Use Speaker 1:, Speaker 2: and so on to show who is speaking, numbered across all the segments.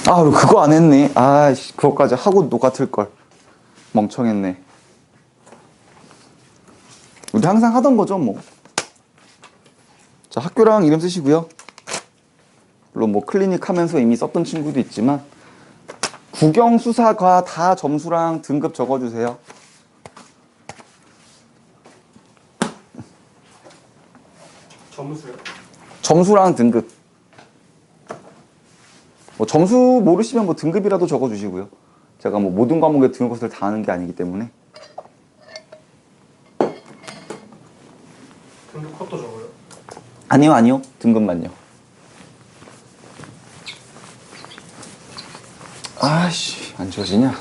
Speaker 1: 아, 그거 안 했네. 아이씨, 그거까지 하고 녹아틀걸. 멍청했네. 우리 항상 하던 거죠, 뭐. 자, 학교랑 이름 쓰시고요. 물론 뭐 클리닉 하면서 이미 썼던 친구도 있지만, 국영, 수사, 과 다 점수랑 등급 적어주세요.
Speaker 2: 점수요?
Speaker 1: 점수랑 등급. 뭐 점수 모르시면 뭐 등급이라도 적어주시고요. 제가 뭐 모든 과목에 등급컷을 다 하는 게 아니기 때문에.
Speaker 2: 등급 컷도 적어요?
Speaker 1: 아니요. 등급만요. 아씨, 안 지워지냐?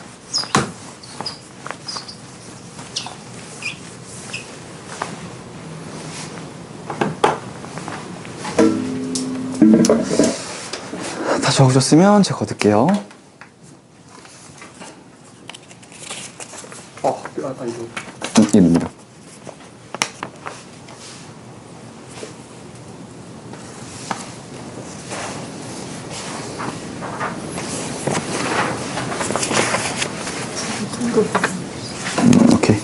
Speaker 1: 다 적으셨으면 제가 걷을게요.
Speaker 2: 아니죠.
Speaker 1: 이릅니다. 오케이.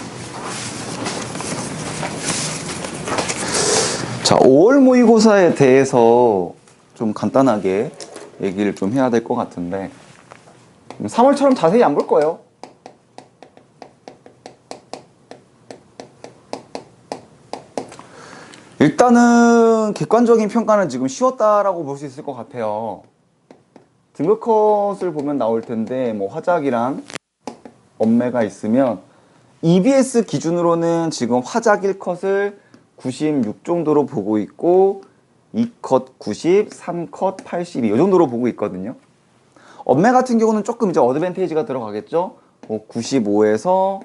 Speaker 1: 자, 5월 모의고사에 대해서 좀 간단하게 얘기를 좀 해야 될 것 같은데 3월처럼 자세히 안 볼 거예요. 일단은 객관적인 평가는 지금 쉬웠다라고 볼 수 있을 것 같아요. 등급컷을 보면 나올 텐데 뭐 화작이랑 엄매가 있으면 EBS 기준으로는 지금 화작 1컷을 96 정도로 보고 있고 2컷 90, 3컷 82 이 정도로 보고 있거든요. 엄매 같은 경우는 조금 이제 어드밴테이지가 들어가겠죠. 뭐 95에서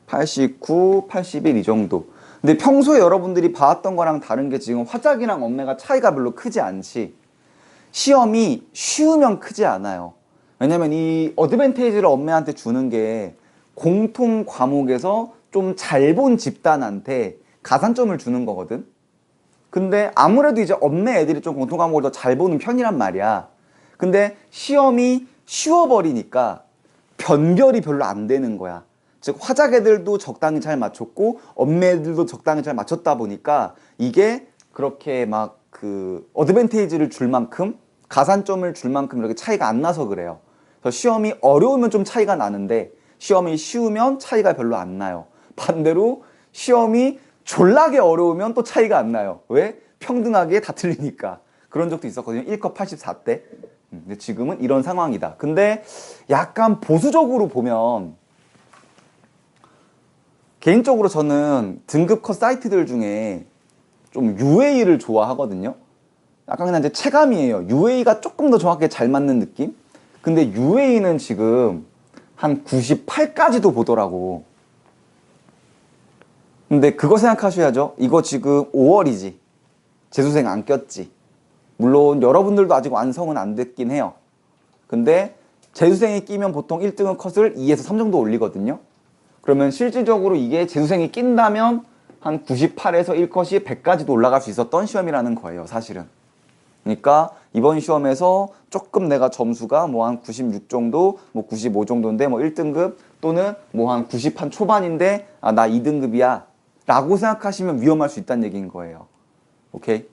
Speaker 1: 89, 81 이 정도. 근데 평소에 여러분들이 봐왔던 거랑 다른 게 지금 화작이랑 엄매가 차이가 별로 크지 않지. 시험이 쉬우면 크지 않아요. 왜냐면 이 어드밴테이지를 엄매한테 주는 게 공통 과목에서 좀 잘 본 집단한테 가산점을 주는 거거든. 근데 아무래도 이제 엄매 애들이 좀 공통 과목을 더 잘 보는 편이란 말이야. 근데 시험이 쉬워버리니까 변별이 별로 안 되는 거야. 즉 화작 애들도 적당히 잘 맞췄고 엄매 애들도 적당히 잘 맞췄다 보니까 이게 그렇게 막 그 어드밴테이지를 줄 만큼 가산점을 줄 만큼 이렇게 차이가 안 나서 그래요. 그래서 시험이 어려우면 좀 차이가 나는데 시험이 쉬우면 차이가 별로 안 나요. 반대로 시험이 졸라게 어려우면 또 차이가 안 나요. 왜? 평등하게 다 틀리니까. 그런 적도 있었거든요. 1컷 84대. 근데 지금은 이런 상황이다. 근데 약간 보수적으로 보면 개인적으로 저는 등급컷 사이트들 중에 좀 UA를 좋아하거든요. 약간 그냥 이제 체감이에요. UA가 조금 더 정확하게 잘 맞는 느낌? 근데 UA는 지금 한 98까지도 보더라고. 근데 그거 생각하셔야죠. 이거 지금 5월이지. 재수생 안 꼈지. 물론 여러분들도 아직 완성은 안 됐긴 해요. 근데 재수생이 끼면 보통 1등은 컷을 2에서 3 정도 올리거든요. 그러면 실질적으로 이게 재수생이 낀다면 한 98에서 1컷이 100까지도 올라갈 수 있었던 시험이라는 거예요, 사실은. 그러니까 이번 시험에서 조금 내가 점수가 뭐 한 96 정도, 뭐 95 정도인데 뭐 1등급 또는 뭐 한 90 한 초반인데 아, 나 2등급이야 라고 생각하시면 위험할 수 있다는 얘기인 거예요. 오케이?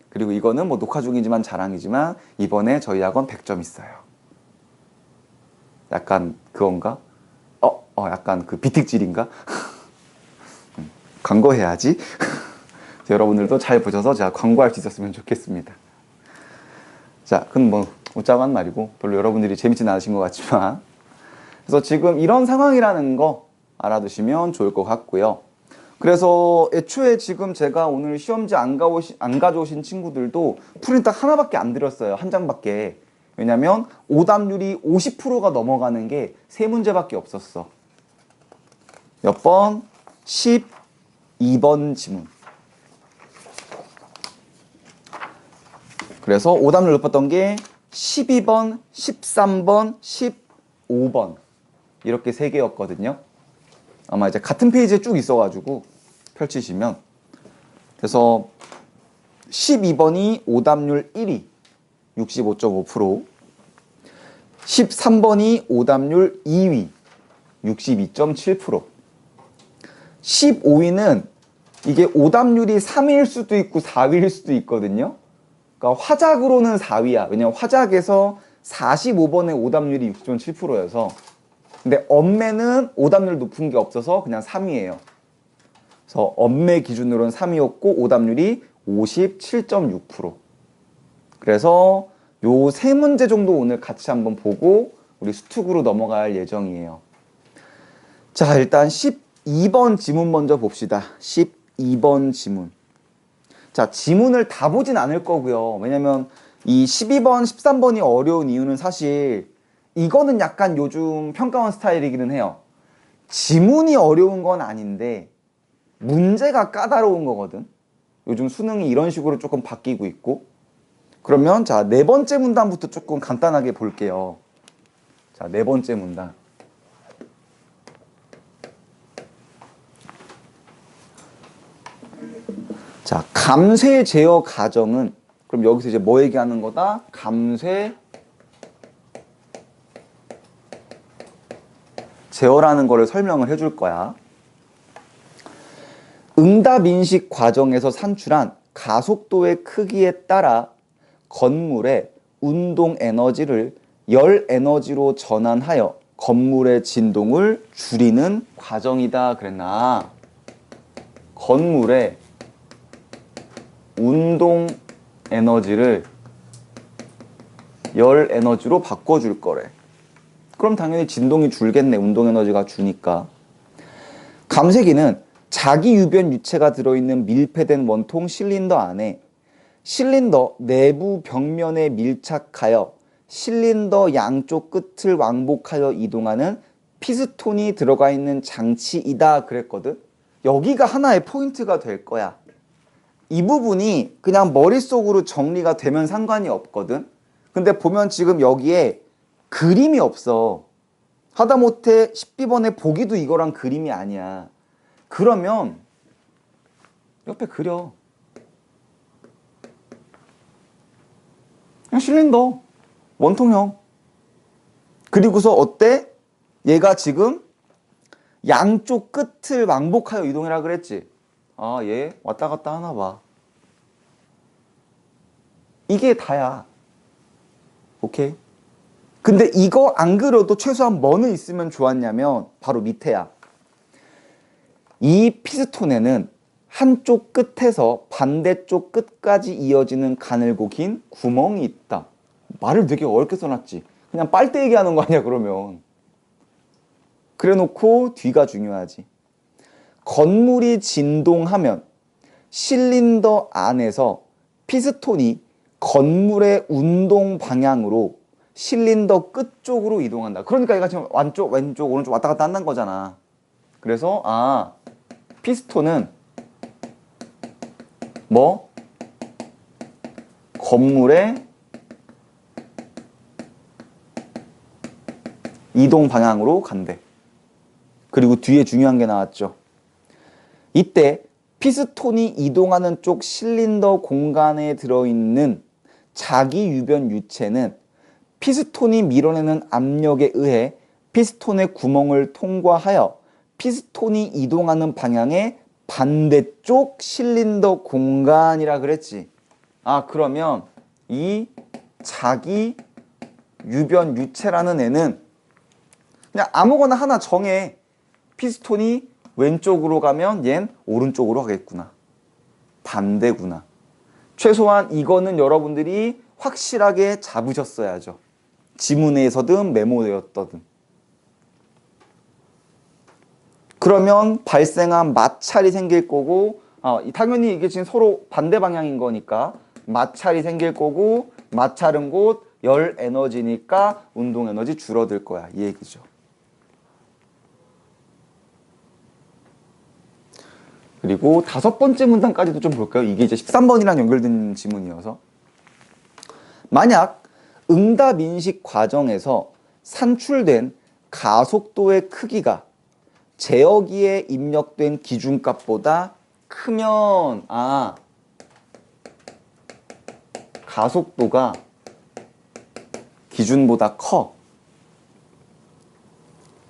Speaker 1: 그리고 이거는 뭐 녹화 중이지만 자랑이지만 이번에 저희 학원 100점 있어요. 약간 그건가? 약간 그 비틱질인가? 광고해야지. 여러분들도 잘 보셔서 제가 광고할 수 있었으면 좋겠습니다. 자, 그럼 뭐 웃자고 한 말이고 별로 여러분들이 재밌진 않으신 것 같지만 그래서 지금 이런 상황이라는 거 알아두시면 좋을 것 같고요. 그래서 애초에 지금 제가 오늘 시험지 안 가져오신 친구들도 프린터 하나밖에 안 드렸어요. 한 장밖에. 왜냐면 오답률이 50%가 넘어가는 게 세 문제밖에 없었어. 몇 번? 12번 지문. 그래서 오답률 높았던 게 12번, 13번, 15번 이렇게 세 개였거든요. 아마 이제 같은 페이지에 쭉 있어가지고 펼치시면 그래서 12번이 오답률 1위 65.5%, 13번이 오답률 2위, 62.7%. 15위는 이게 오답률이 3위일 수도 있고 4위일 수도 있거든요. 그러니까 화작으로는 4위야. 왜냐면 화작에서 45번의 오답률이 60.7%여서. 근데 엄매는 오답률 높은 게 없어서 그냥 3위예요. 그래서 엄매 기준으로는 3위였고 오답률이 57.6%. 그래서 요 세 문제 정도 오늘 같이 한번 보고 우리 수특으로 넘어갈 예정이에요. 자, 일단 12번 지문 먼저 봅시다. 12번 지문. 자, 지문을 다 보진 않을 거고요. 왜냐면 이 12번, 13번이 어려운 이유는 사실 이거는 약간 요즘 평가원 스타일이기는 해요. 지문이 어려운 건 아닌데 문제가 까다로운 거거든. 요즘 수능이 이런 식으로 조금 바뀌고 있고. 그러면 자, 네 번째 문단부터 조금 간단하게 볼게요. 자, 네 번째 문단. 자, 감쇄 제어 가정은 그럼 여기서 이제 뭐 얘기하는 거다? 감쇄 제어라는 거를 설명을 해줄 거야. 응답 인식 과정에서 산출한 가속도의 크기에 따라 건물의 운동 에너지를 열 에너지로 전환하여 건물의 진동을 줄이는 과정이다 그랬나? 건물의 운동 에너지를 열 에너지로 바꿔줄 거래. 그럼 당연히 진동이 줄겠네. 운동 에너지가 주니까. 감쇄기는 자기 유변 유체가 들어있는 밀폐된 원통 실린더 안에 실린더 내부 벽면에 밀착하여 실린더 양쪽 끝을 왕복하여 이동하는 피스톤이 들어가 있는 장치이다 그랬거든. 여기가 하나의 포인트가 될 거야. 이 부분이 그냥 머릿속으로 정리가 되면 상관이 없거든. 근데 보면 지금 여기에 그림이 없어. 하다못해 12번에 보기도 이거랑 그림이 아니야. 그러면 옆에 그려. 그냥 실린더 원통형. 그리고서 어때? 얘가 지금 양쪽 끝을 왕복하여 이동해라 그랬지. 아, 얘 왔다 갔다 하나 봐. 이게 다야. 오케이? 근데 이거 안 그려도 최소한 뭐는 있으면 좋았냐면 바로 밑에야. 이 피스톤에는 한쪽 끝에서 반대쪽 끝까지 이어지는 가늘고 긴 구멍이 있다. 말을 되게 어렵게 써놨지. 그냥 빨대 얘기하는 거 아니야 그러면. 그래놓고 뒤가 중요하지. 건물이 진동하면 실린더 안에서 피스톤이 건물의 운동 방향으로 실린더 끝쪽으로 이동한다. 그러니까 얘가 지금 왼쪽, 왼쪽, 오른쪽 왔다 갔다 한다는 거잖아. 그래서 피스톤은 뭐? 건물의 이동 방향으로 간대. 그리고 뒤에 중요한 게 나왔죠. 이때 피스톤이 이동하는 쪽 실린더 공간에 들어있는 자기 유변 유체는 피스톤이 밀어내는 압력에 의해 피스톤의 구멍을 통과하여 피스톤이 이동하는 방향의 반대쪽 실린더 공간이라 그랬지. 그러면 이 자기 유변 유체라는 애는 그냥 아무거나 하나 정해. 피스톤이 왼쪽으로 가면 얜 오른쪽으로 가겠구나. 반대구나. 최소한 이거는 여러분들이 확실하게 잡으셨어야죠. 지문에서든 메모되었거든. 그러면 발생한 마찰이 생길 거고 당연히 이게 지금 서로 반대 방향인 거니까 마찰이 생길 거고 마찰은 곧 열 에너지니까 운동 에너지 줄어들 거야. 이 얘기죠. 그리고 다섯 번째 문단까지도 좀 볼까요? 이게 이제 13번이랑 연결된 지문이어서. 만약 응답 인식 과정에서 산출된 가속도의 크기가 제어기에 입력된 기준값보다 크면 가속도가 기준보다 커.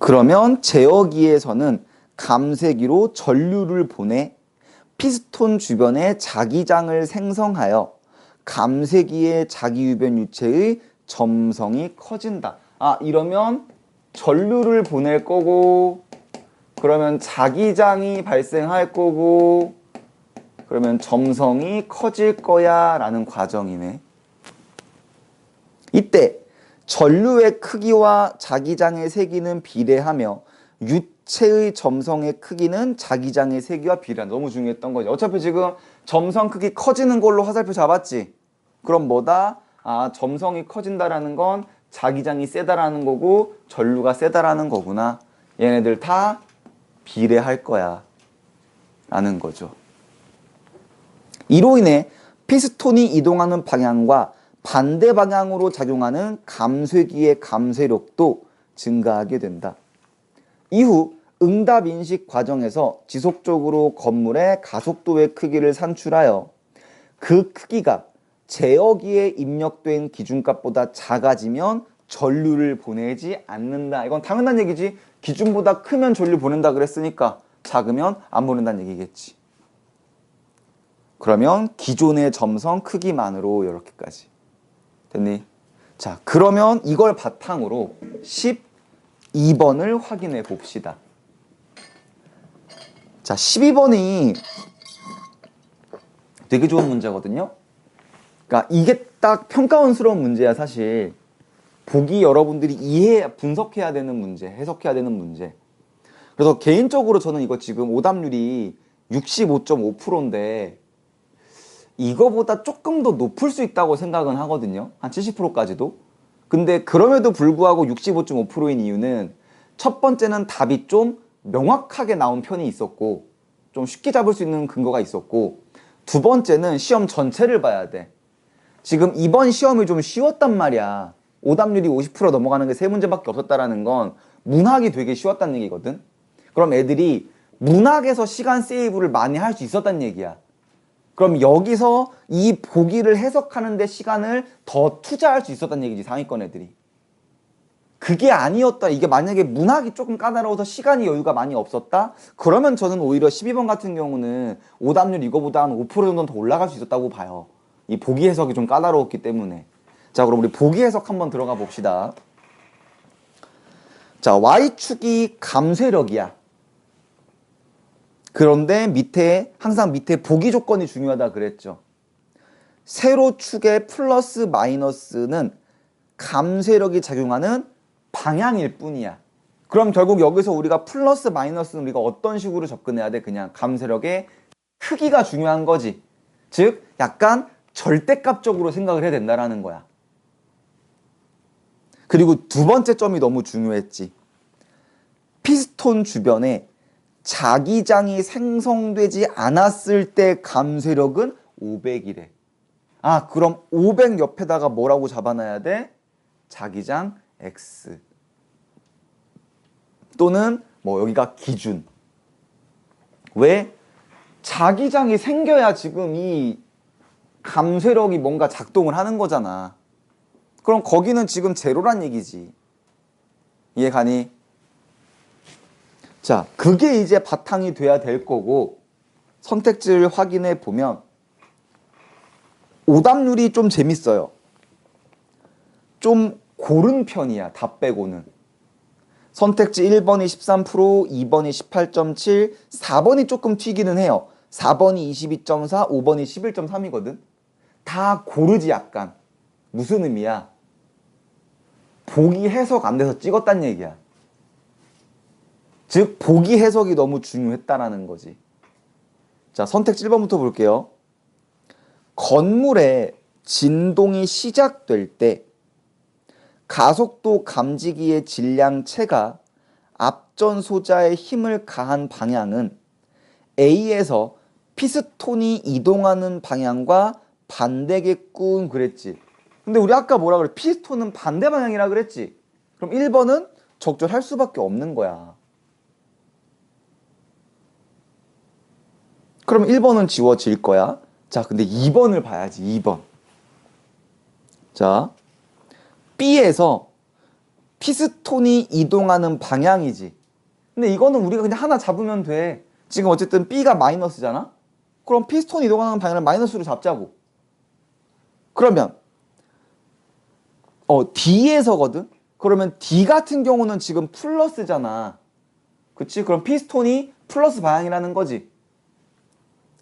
Speaker 1: 그러면 제어기에서는 감쇄기로 전류를 보내 피스톤 주변에 자기장을 생성하여 감쇄기의 자기유변 유체의 점성이 커진다. 아, 이러면 전류를 보낼 거고, 그러면 자기장이 발생할 거고, 그러면 점성이 커질 거야 라는 과정이네. 이때 전류의 크기와 자기장의 세기는 비례하며 유체의 점성의 크기는 자기장의 세기와 비례한다. 너무 중요했던 거지. 어차피 지금 점성 크기 커지는 걸로 화살표 잡았지. 그럼 뭐다? 아, 점성이 커진다라는 건 자기장이 세다라는 거고 전류가 세다라는 거구나. 얘네들 다 비례할 거야 라는 거죠. 이로 인해 피스톤이 이동하는 방향과 반대 방향으로 작용하는 감쇄기의 감쇄력도 증가하게 된다. 이후 응답 인식 과정에서 지속적으로 건물의 가속도의 크기를 산출하여 그 크기가 제어기에 입력된 기준값보다 작아지면 전류를 보내지 않는다. 이건 당연한 얘기지. 기준보다 크면 전류 보낸다 그랬으니까 작으면 안 보낸다는 얘기겠지. 그러면 기존의 점성 크기만으로 이렇게까지 됐니? 자, 그러면 이걸 바탕으로 12번을 확인해 봅시다. 자, 12번이 되게 좋은 문제거든요. 그러니까 이게 딱 평가원스러운 문제야, 사실. 보기 여러분들이 분석해야 되는 문제, 해석해야 되는 문제. 그래서 개인적으로 저는 이거 지금 오답률이 65.5%인데 이거보다 조금 더 높을 수 있다고 생각은 하거든요. 한 70%까지도. 근데 그럼에도 불구하고 65.5%인 이유는 첫 번째는 답이 좀 명확하게 나온 편이 있었고 좀 쉽게 잡을 수 있는 근거가 있었고 두 번째는 시험 전체를 봐야 돼. 지금 이번 시험이 좀 쉬웠단 말이야. 오답률이 50% 넘어가는 게 3문제밖에 없었다라는 건 문학이 되게 쉬웠다는 얘기거든. 그럼 애들이 문학에서 시간 세이브를 많이 할 수 있었다는 얘기야. 그럼 여기서 이 보기를 해석하는 데 시간을 더 투자할 수 있었다는 얘기지, 상위권 애들이. 그게 아니었다. 이게 만약에 문학이 조금 까다로워서 시간이 여유가 많이 없었다? 그러면 저는 오히려 12번 같은 경우는 오답률 이거보다 한 5% 정도는 더 올라갈 수 있었다고 봐요. 이 보기 해석이 좀 까다로웠기 때문에. 자, 그럼 우리 보기 해석 한번 들어가 봅시다. 자, Y축이 감쇄력이야. 그런데 항상 밑에 보기 조건이 중요하다 그랬죠. 세로축의 플러스 마이너스는 감쇄력이 작용하는 방향일 뿐이야. 그럼 결국 여기서 우리가 플러스 마이너스는 우리가 어떤 식으로 접근해야 돼? 그냥 감쇄력의 크기가 중요한 거지. 즉 약간 절대값적으로 생각을 해야 된다라는 거야. 그리고 두 번째 점이 너무 중요했지. 피스톤 주변에 자기장이 생성되지 않았을 때 감쇄력은 500이래. 아, 그럼 500 옆에다가 뭐라고 잡아놔야 돼? 자기장 X. 또는 뭐 여기가 기준. 왜? 자기장이 생겨야 지금 이 감쇄력이 뭔가 작동을 하는 거잖아. 그럼 거기는 지금 제로란 얘기지. 이해가니? 자, 그게 이제 바탕이 돼야 될 거고 선택지를 확인해 보면 오답률이 좀 재밌어요. 좀 고른 편이야, 답 빼고는. 선택지 1번이 13%, 2번이 18.7, 4번이 조금 튀기는 해요. 4번이 22.4, 5번이 11.3이거든. 다 고르지 약간. 무슨 의미야? 보기 해석 안 돼서 찍었단 얘기야. 즉 보기 해석이 너무 중요했다라는 거지. 자, 선택지 1번부터 볼게요. 건물에 진동이 시작될 때 가속도 감지기의 질량체가 앞전 소자의 힘을 가한 방향은 A에서 피스톤이 이동하는 방향과 반대겠군 그랬지. 근데 우리 아까 뭐라 그래? 피스톤은 반대 방향이라 그랬지. 그럼 1번은 적절할 수밖에 없는 거야. 그럼 1번은 지워질 거야. 자, 근데 2번을 봐야지. 2번. 자, B에서 피스톤이 이동하는 방향이지. 근데 이거는 우리가 그냥 하나 잡으면 돼. 지금 어쨌든 B가 마이너스잖아? 그럼 피스톤이 이동하는 방향을 마이너스로 잡자고. 그러면 D에서거든? 그러면 D 같은 경우는 지금 플러스잖아. 그치? 그럼 피스톤이 플러스 방향이라는 거지.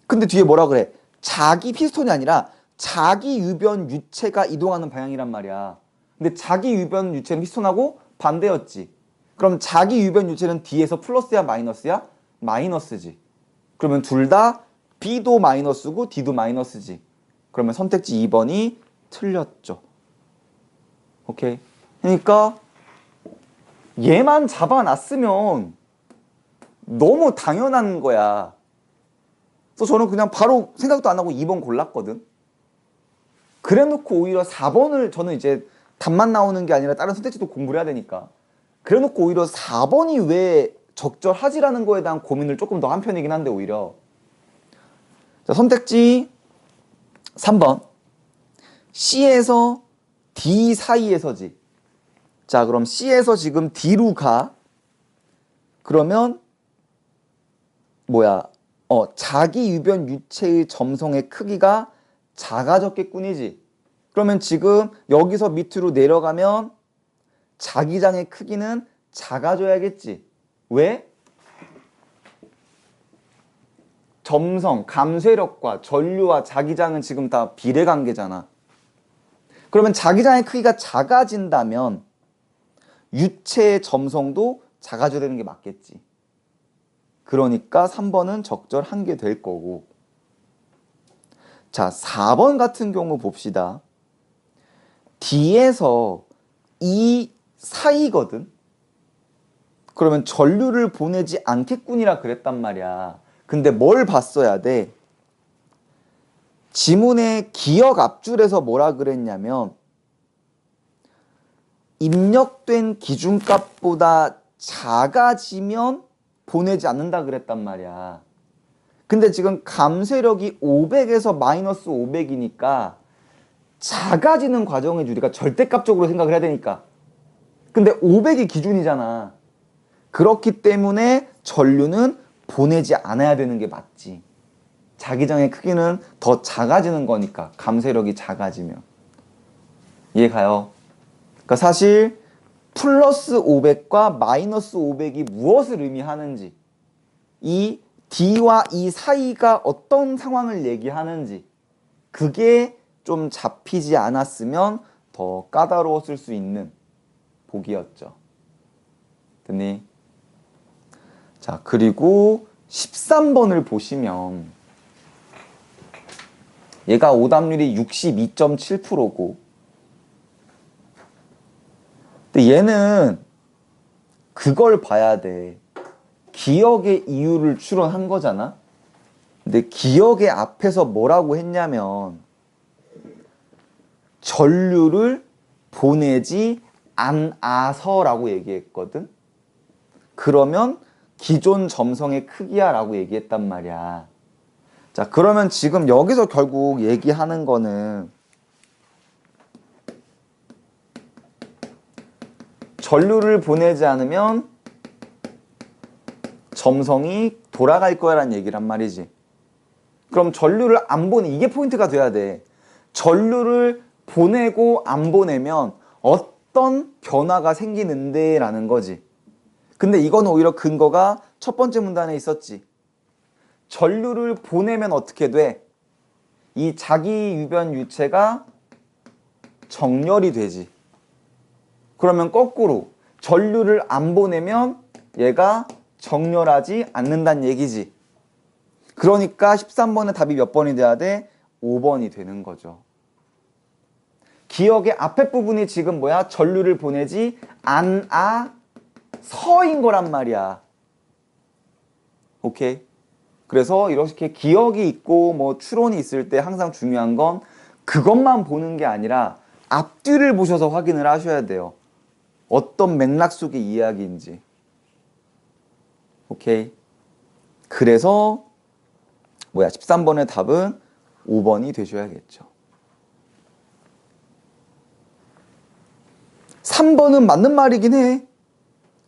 Speaker 1: 근데 뒤에 뭐라 그래? 자기 피스톤이 아니라 자기 유변 유체가 이동하는 방향이란 말이야. 근데 자기 유변 유체는 피스톤하고 반대였지. 그럼 자기 유변 유체는 D에서 플러스야 마이너스야? 마이너스지. 그러면 둘 다 B도 마이너스고 D도 마이너스지. 그러면 선택지 2번이 틀렸죠. 오케이. 그러니까 얘만 잡아놨으면 너무 당연한 거야. 그래서 저는 그냥 바로 생각도 안 하고 2번 골랐거든. 그래 놓고 오히려 4번을 저는 이제 답만 나오는 게 아니라 다른 선택지도 공부를 해야 되니까. 그래 놓고 오히려 4번이 왜 적절하지라는 거에 대한 고민을 조금 더 한 편이긴 한데 오히려. 자, 선택지 3번. C에서 D 사이에서지. 자, 그럼 C에서 지금 D로 가. 그러면 자기 유변 유체의 점성의 크기가 작아졌겠군이지. 그러면 지금 여기서 밑으로 내려가면 자기장의 크기는 작아져야겠지. 왜? 점성, 감쇄력과 전류와 자기장은 지금 다 비례관계잖아. 그러면 자기장의 크기가 작아진다면 유체의 점성도 작아져야 되는 게 맞겠지. 그러니까 3번은 적절한 게 될 거고. 자, 4번 같은 경우 봅시다. D에서 E 사이거든. 그러면 전류를 보내지 않겠군이라 그랬단 말이야. 근데 뭘 봤어야 돼? 지문의 기억 앞줄에서 뭐라 그랬냐면 입력된 기준값보다 작아지면 보내지 않는다 그랬단 말이야. 근데 지금 감쇄력이 500에서 마이너스 500이니까 작아지는 과정을 우리가 절대값적으로 생각을 해야 되니까. 근데 500이 기준이잖아. 그렇기 때문에 전류는 보내지 않아야 되는 게 맞지. 자기장의 크기는 더 작아지는 거니까, 감쇄력이 작아지면. 이해가요? 그러니까 사실 플러스 500과 마이너스 500이 무엇을 의미하는지, 이 D와 E 사이가 어떤 상황을 얘기하는지, 그게 좀 잡히지 않았으면 더 까다로웠을 수 있는 보기였죠. 됐니? 자, 그리고 13번을 보시면 얘가 오답률이 62.7%고 근데 얘는 그걸 봐야 돼. 기억의 이유를 추론한 거잖아. 근데 기억의 앞에서 뭐라고 했냐면 전류를 보내지 않아서라고 얘기했거든. 그러면 기존 점성의 크기야 라고 얘기했단 말이야. 자, 그러면 지금 여기서 결국 얘기하는 거는 전류를 보내지 않으면 점성이 돌아갈 거야 라는 얘기란 말이지. 그럼 전류를 안 보내, 이게 포인트가 돼야 돼. 전류를 보내고 안 보내면 어떤 변화가 생기는데 라는 거지. 근데 이건 오히려 근거가 첫 번째 문단에 있었지. 전류를 보내면 어떻게 돼? 이 자기 유변 유체가 정렬이 되지. 그러면 거꾸로 전류를 안 보내면 얘가 정렬하지 않는다는 얘기지. 그러니까 13번의 답이 몇 번이 돼야 돼? 5번이 되는 거죠. 기억의 앞에 부분이 지금 뭐야? 전류를 보내지 않아서인 거란 말이야. 오케이? 그래서 이렇게 기억이 있고 뭐 추론이 있을 때 항상 중요한 건 그것만 보는 게 아니라 앞뒤를 보셔서 확인을 하셔야 돼요. 어떤 맥락 속의 이야기인지. 오케이? 그래서 13번의 답은 5번이 되셔야겠죠. 3번은 맞는 말이긴 해.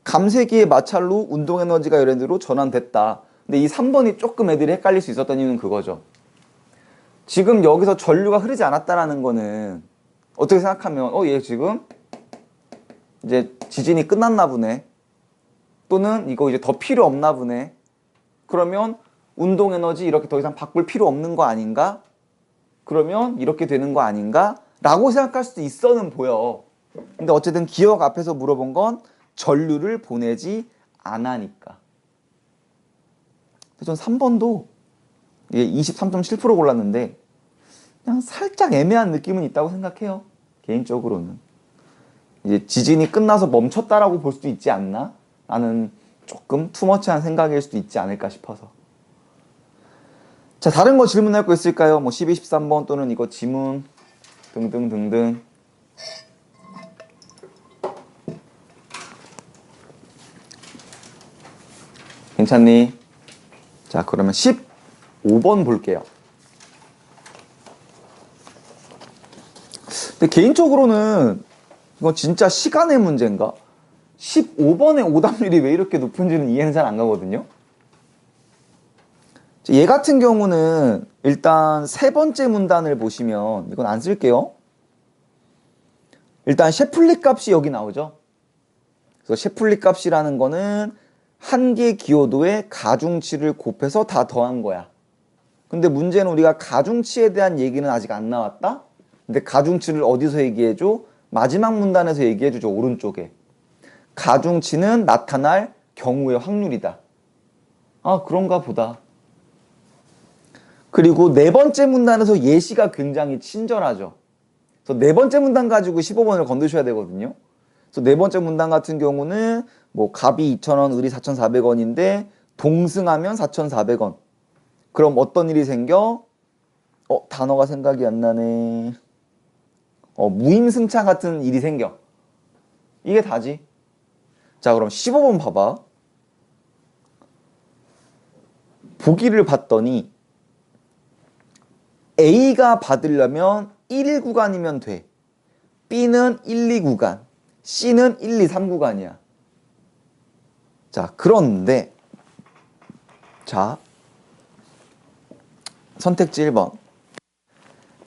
Speaker 1: 감쇄기의 마찰로 운동에너지가 열에너지로 전환됐다. 근데 이 3번이 조금 애들이 헷갈릴 수 있었던 이유는 그거죠. 지금 여기서 전류가 흐르지 않았다라는 거는 어떻게 생각하면 얘 지금 이제 지진이 끝났나 보네. 또는 이거 이제 더 필요 없나 보네. 그러면 운동에너지 이렇게 더 이상 바꿀 필요 없는 거 아닌가? 그러면 이렇게 되는 거 아닌가? 라고 생각할 수도 있어는 보여. 근데 어쨌든 기억 앞에서 물어본 건 전류를 보내지 않으니까. 전 3번도 이게 23.7% 골랐는데 그냥 살짝 애매한 느낌은 있다고 생각해요. 개인적으로는. 이제 지진이 끝나서 멈췄다라고 볼 수도 있지 않나? 라는 조금 투머치한 생각일 수도 있지 않을까 싶어서. 자, 다른 거 질문할 거 있을까요? 뭐 12, 13번 또는 이거 지문 등등등등. 괜찮니? 자, 그러면 15번 볼게요. 근데 개인적으로는 이건 진짜 시간의 문제인가? 15번의 오답률이 왜 이렇게 높은지는 이해는 잘 안 가거든요. 얘 같은 경우는 일단 세 번째 문단을 보시면 이건 안 쓸게요. 일단 셰플리 값이 여기 나오죠. 그래서 셰플리 값이라는 거는 한 개 기호도의 가중치를 곱해서 다 더한 거야. 근데 문제는 우리가 가중치에 대한 얘기는 아직 안 나왔다? 근데 가중치를 어디서 얘기해줘? 마지막 문단에서 얘기해주죠. 오른쪽에. 가중치는 나타날 경우의 확률이다. 아, 그런가 보다. 그리고 네 번째 문단에서 예시가 굉장히 친절하죠. 그래서 네 번째 문단 가지고 15번을 건드셔야 되거든요. 그래서 네 번째 문단 같은 경우는 뭐 갑이 2,000원, 을이 4,400원인데 동승하면 4,400원. 그럼 어떤 일이 생겨? 단어가 생각이 안 나네. 무임승차 같은 일이 생겨. 이게 다지. 자, 그럼 15번 봐봐. 보기를 봤더니 A가 받으려면 1 구간이면 돼. B는 1, 2 구간. C는 1, 2, 3 구간이야. 자, 그런데 자, 선택지 1번.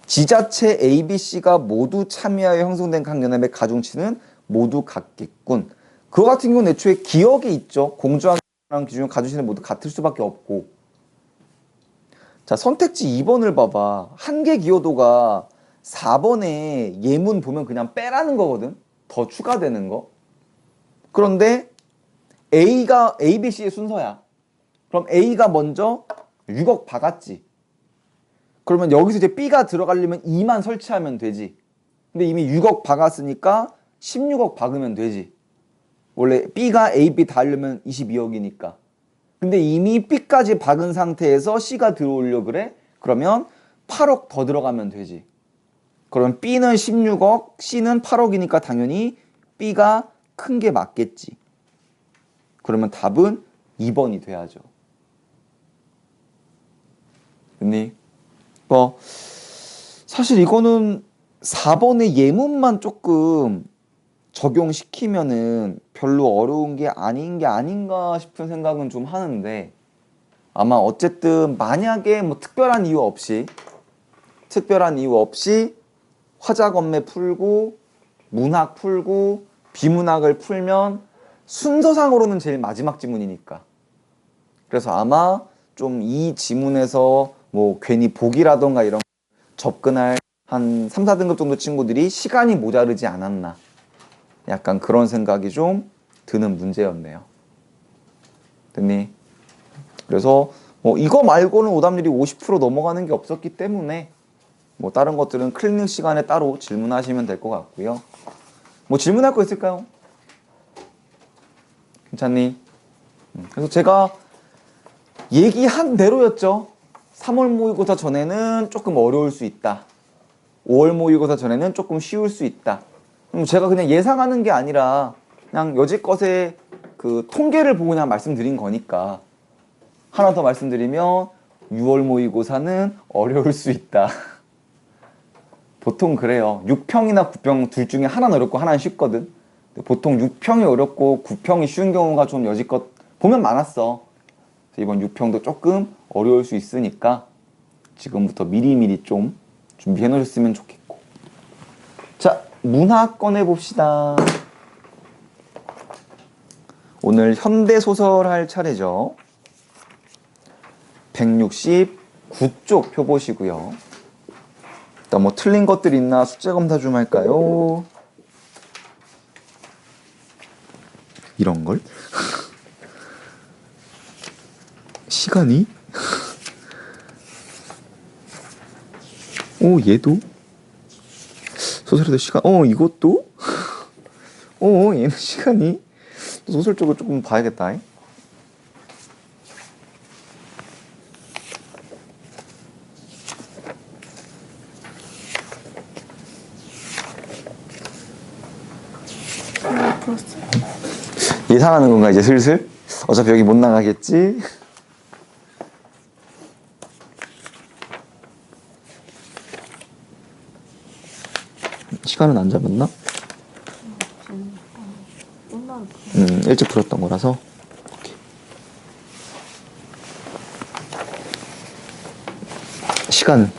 Speaker 1: 지자체 A, B, C가 모두 참여하여 형성된 각 연합의 가중치는 모두 같겠군. 그거 같은 경우는 애초에 기억이 있죠. 공정한 기준 가중치는 모두 같을 수밖에 없고. 자, 선택지 2번을 봐봐. 한 개 기여도가 4번에 예문 보면 그냥 빼라는 거거든. 더 추가되는 거. 그런데 A가 A, B, C의 순서야. 그럼 A가 먼저 6억 박았지. 그러면 여기서 이제 B가 들어가려면 2만 설치하면 되지. 근데 이미 6억 박았으니까 16억 박으면 되지. 원래 B가 A, B 다 하려면 22억이니까. 근데 이미 B까지 박은 상태에서 C가 들어오려고 그래? 그러면 8억 더 들어가면 되지. 그러면 B는 16억, C는 8억이니까 당연히 B가 큰 게 맞겠지. 그러면 답은 2번이 돼야죠. 됐니? 사실 이거는 4번의 예문만 조금 적용시키면은 별로 어려운 게 아닌 게 아닌가 싶은 생각은 좀 하는데, 아마 어쨌든 만약에 뭐 특별한 이유 없이 화작 엄매 풀고 문학 풀고 비문학을 풀면 순서상으로는 제일 마지막 지문이니까. 그래서 아마 좀 이 지문에서 뭐 괜히 보기라던가 이런 접근할 한 3, 4등급 정도 친구들이 시간이 모자르지 않았나. 약간 그런 생각이 좀 드는 문제였네요. 됐니? 그래서 뭐 이거 말고는 오답률이 50% 넘어가는 게 없었기 때문에 뭐 다른 것들은 클리닉 시간에 따로 질문하시면 될 것 같고요. 뭐 질문할 거 있을까요? 괜찮니? 그래서 제가 얘기한 대로였죠. 3월 모의고사 전에는 조금 어려울 수 있다. 5월 모의고사 전에는 조금 쉬울 수 있다. 제가 그냥 예상하는 게 아니라 그냥 여지껏의 그 통계를 보고 그냥 말씀드린 거니까. 하나 더 말씀드리면 6월 모의고사는 어려울 수 있다. 보통 그래요. 6평이나 9평 둘 중에 하나는 어렵고 하나는 쉽거든. 근데 보통 6평이 어렵고 9평이 쉬운 경우가 좀 여지껏 보면 많았어. 그래서 이번 6평도 조금 어려울 수 있으니까 지금부터 미리미리 좀 준비해 놓으셨으면 좋겠고. 자, 문학 꺼내 봅시다. 오늘 현대소설 할 차례죠. 169쪽 펴보시고요. 일단 뭐 틀린 것들 있나 숙제 검사 좀 할까요? 이런 걸? 시간이? 얘도? 소설에도 시간, 이것도? 얘는 시간이? 소설 쪽을 조금 봐야겠다. 예상하는 건가 이제 슬슬? 어차피 여기 못 나가겠지? 시간은 안 잡았나? 일찍 풀었던 거라서. 오케이. 시간은?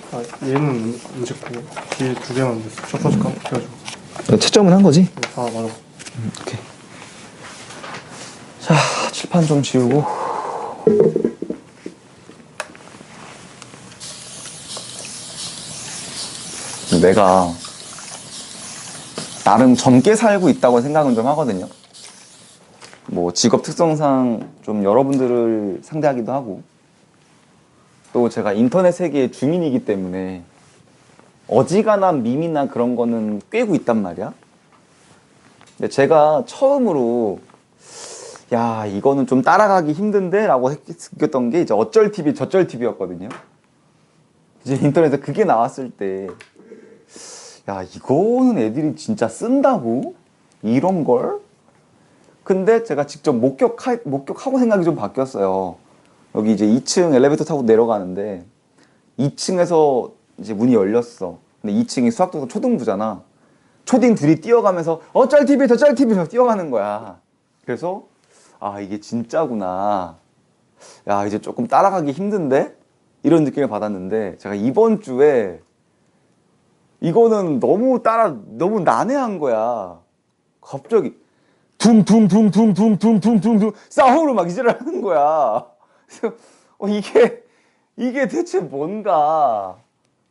Speaker 2: 얘는 안 찍고 뒤에 두 개만 됐어. 첫 번째 깜빡해가지고.
Speaker 1: 채점은 한 거지?
Speaker 2: 맞아.
Speaker 1: 오케이. 자, 칠판 좀 지우고. 내가 나름 젊게 살고 있다고 생각은 좀 하거든요. 뭐 직업 특성상 좀 여러분들을 상대하기도 하고, 또 제가 인터넷 세계의 주민이기 때문에 어지간한 밈이나 그런 거는 꿰고 있단 말이야. 근데 제가 처음으로 야, 이거는 좀 따라가기 힘든데? 라고 느꼈던 게 이제 어쩔 TV 저쩔 TV였거든요. 이제 인터넷에 그게 나왔을 때 야, 이거는 애들이 진짜 쓴다고? 이런 걸? 근데 제가 직접 목격하고 생각이 좀 바뀌었어요. 여기 이제 2층 엘리베이터 타고 내려가는데 2층에서 이제 문이 열렸어. 근데 2층이 수학도서 초등부잖아. 초딩 둘이 뛰어가면서 어쩔 TV 저쩔 TV로 뛰어가는 거야. 그래서 아, 이게 진짜구나. 야, 이제 조금 따라가기 힘든데? 이런 느낌을 받았는데 제가 이번 주에 이거는 너무 난해한 거야. 갑자기 둥둥둥둥둥둥둥둥둥 싸움으로 막 이지랄 하는 거야. 그래서 이게 대체 뭔가?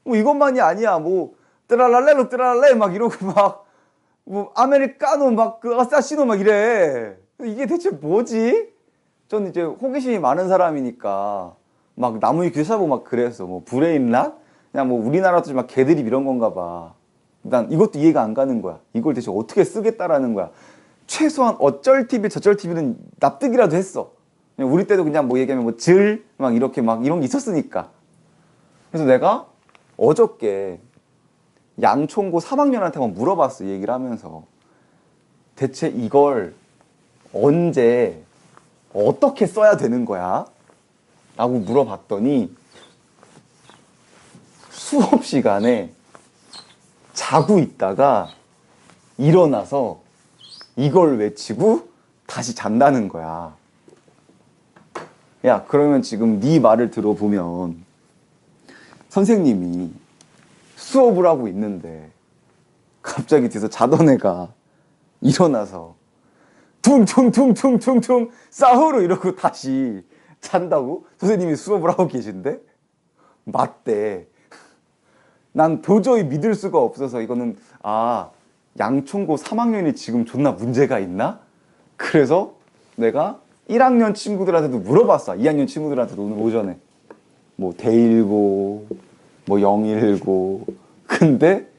Speaker 1: 뭐 이것만이 아니야. 뭐 뜨랄랄레로 뜨랄랄레 막 이러고 막 뭐 아메리카노 막 그 아사시노 막 이래. 이게 대체 뭐지? 전 이제 호기심이 많은 사람이니까 막 나무위키 찾아보고 막 그랬어. 뭐 브레인락? 그냥 뭐 우리나라도 막 개드립 이런 건가 봐. 난 이것도 이해가 안 가는 거야. 이걸 대체 어떻게 쓰겠다라는 거야. 최소한 어쩔 TV 저쩔 TV는 납득이라도 했어. 그냥 우리 때도 그냥 뭐 얘기하면 뭐 막 이렇게 막 이런 게 있었으니까. 그래서 내가 어저께 양총고 3학년한테 한번 물어봤어. 얘기를 하면서 대체 이걸 언제 어떻게 써야 되는 거야? 라고 물어봤더니 수업 시간에 자고 있다가 일어나서 이걸 외치고 다시 잔다는 거야. 야, 그러면 지금 네 말을 들어보면 선생님이 수업을 하고 있는데 갑자기 뒤에서 자던 애가 일어나서 퉁퉁퉁퉁퉁퉁 싸우로 이러고 다시 잔다고? 선생님이 수업을 하고 계신데? 맞대. 난 도저히 믿을 수가 없어서 이거는 양총고 3학년이 지금 존나 문제가 있나? 그래서 내가 1학년 친구들한테도 물어봤어. 2학년 친구들한테도 오늘 오전에 뭐 대일고 뭐 영일고. 근데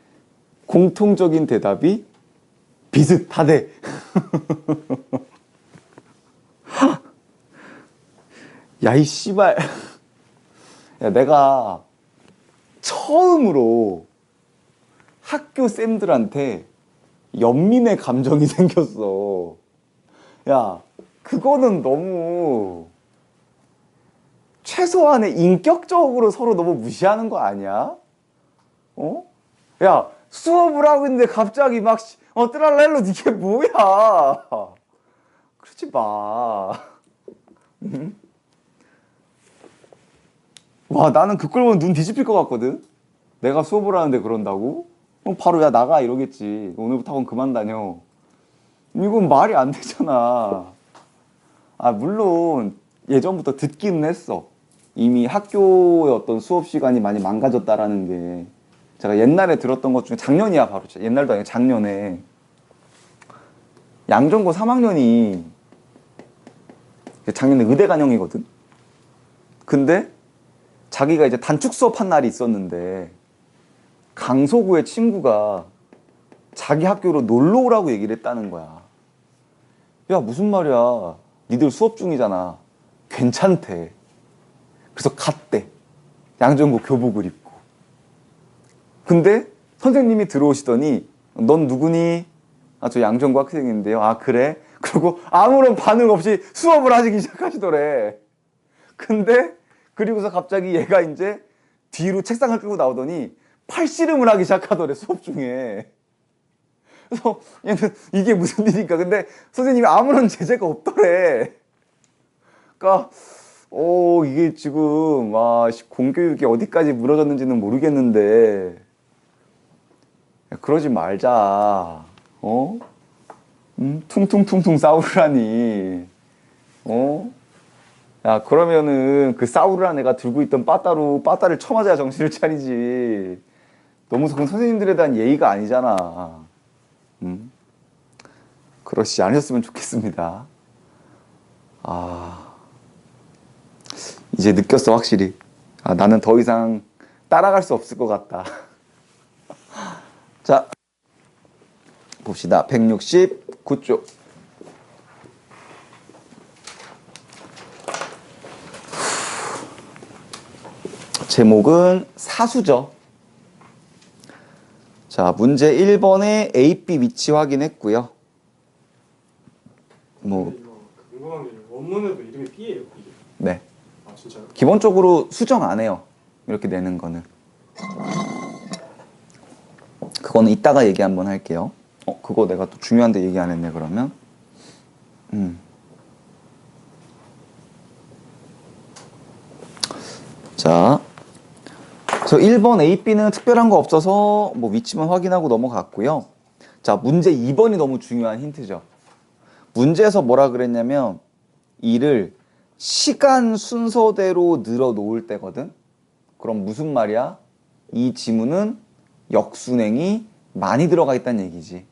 Speaker 1: 공통적인 대답이 비슷하대. 야, 이 씨발. 야, 내가 처음으로 학교 쌤들한테 연민의 감정이 생겼어. 야, 그거는 너무 최소한의 인격적으로 서로 너무 무시하는 거 아니야? 야, 수업을 하고 있는데 갑자기 막 뜨랄랄로 이게 뭐야? 그러지 마. 응? 와, 나는 그걸 보면 눈 뒤집힐 것 같거든? 내가 수업을 하는데 그런다고? 바로 야, 나가 이러겠지. 오늘부터 학원 그만 다녀. 이건 말이 안 되잖아. 아, 물론 예전부터 듣기는 했어. 이미 학교의 어떤 수업 시간이 많이 망가졌다라는 게 제가 옛날에 들었던 것 중에 작년이야, 바로. 옛날도 아니고 작년에 양전고 3학년이 작년에 의대 간영이거든. 근데 자기가 이제 단축 수업 한 날이 있었는데 강서구의 친구가 자기 학교로 놀러 오라고 얘기를 했다는 거야. 야, 무슨 말이야. 니들 수업 중이잖아. 괜찮대. 그래서 갔대. 양전고 교복을 입고. 근데 선생님이 들어오시더니 넌 누구니? 아, 저 양전고 학생인데요. 아, 그래? 그리고 아무런 반응 없이 수업을 하시기 시작하시더래. 근데 그리고서 갑자기 얘가 이제 뒤로 책상을 끌고 나오더니 팔씨름을 하기 시작하더래, 수업 중에. 그래서 얘는 이게 무슨 일인가. 근데 선생님이 아무런 제재가 없더래. 그러니까 이게 지금 공교육이 어디까지 무너졌는지는 모르겠는데 야, 그러지 말자. 퉁퉁퉁퉁 싸우라니. 야, 그러면은 그 싸우라는 애가 들고 있던 빠따를 쳐맞아야 정신을 차리지. 너무 그건 선생님들에 대한 예의가 아니잖아. 그러시지 않으셨으면 좋겠습니다. 이제 느꼈어, 확실히. 나는 더 이상 따라갈 수 없을 것 같다. 자, 봅시다. 169쪽. 제목은 사수죠. 자, 문제 1번에 A, B 위치 확인했고요.
Speaker 2: 이거 궁금한 게 원문에도 이름이 B예요, 이게.
Speaker 1: 네.
Speaker 2: 아, 진짜요?
Speaker 1: 기본적으로 수정 안 해요. 이렇게 내는 거는. 그거는 이따가 얘기 한번 할게요. 그거 내가 또 중요한데 얘기 안 했네, 그러면. 자, 저 1번 A, B는 특별한 거 없어서 뭐 위치만 확인하고 넘어갔고요. 자, 문제 2번이 너무 중요한 힌트죠. 문제에서 뭐라 그랬냐면 이를 시간 순서대로 늘어 놓을 때거든. 그럼 무슨 말이야? 이 지문은 역순행이 많이 들어가 있다는 얘기지.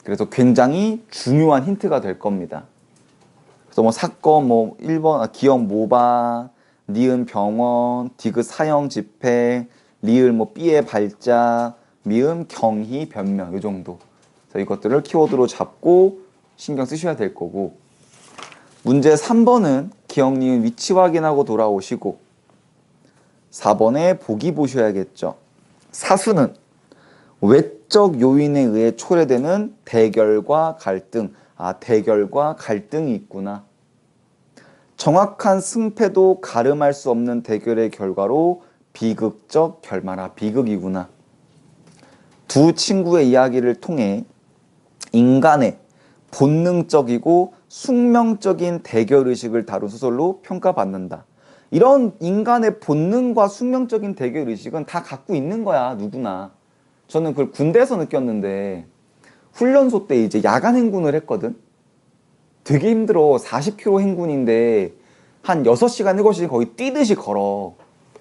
Speaker 1: 그래서 굉장히 중요한 힌트가 될 겁니다. 그래서 뭐 사건, 1번 기억 모반, 니은 병원, 디귿 사형 집회, 리을 B의 발자, 미음 경희 변명, 이 정도. 그래서 이것들을 키워드로 잡고 신경 쓰셔야 될 거고, 문제 3번은 기억 니은 위치 확인하고 돌아오시고, 4번에 보기 보셔야겠죠. 사수는 외적 요인에 의해 초래되는 대결과 갈등. 대결과 갈등이 있구나. 정확한 승패도 가름할 수 없는 대결의 결과로 비극적 결말. 비극이구나. 두 친구의 이야기를 통해 인간의 본능적이고 숙명적인 대결의식을 다룬 소설로 평가받는다. 이런 인간의 본능과 숙명적인 대결의식은 다 갖고 있는 거야, 누구나. 저는 그걸 군대에서 느꼈는데 훈련소 때 이제 야간 행군을 했거든. 되게 힘들어. 40km 행군인데 한 6시간, 7시간 거의 뛰듯이 걸어.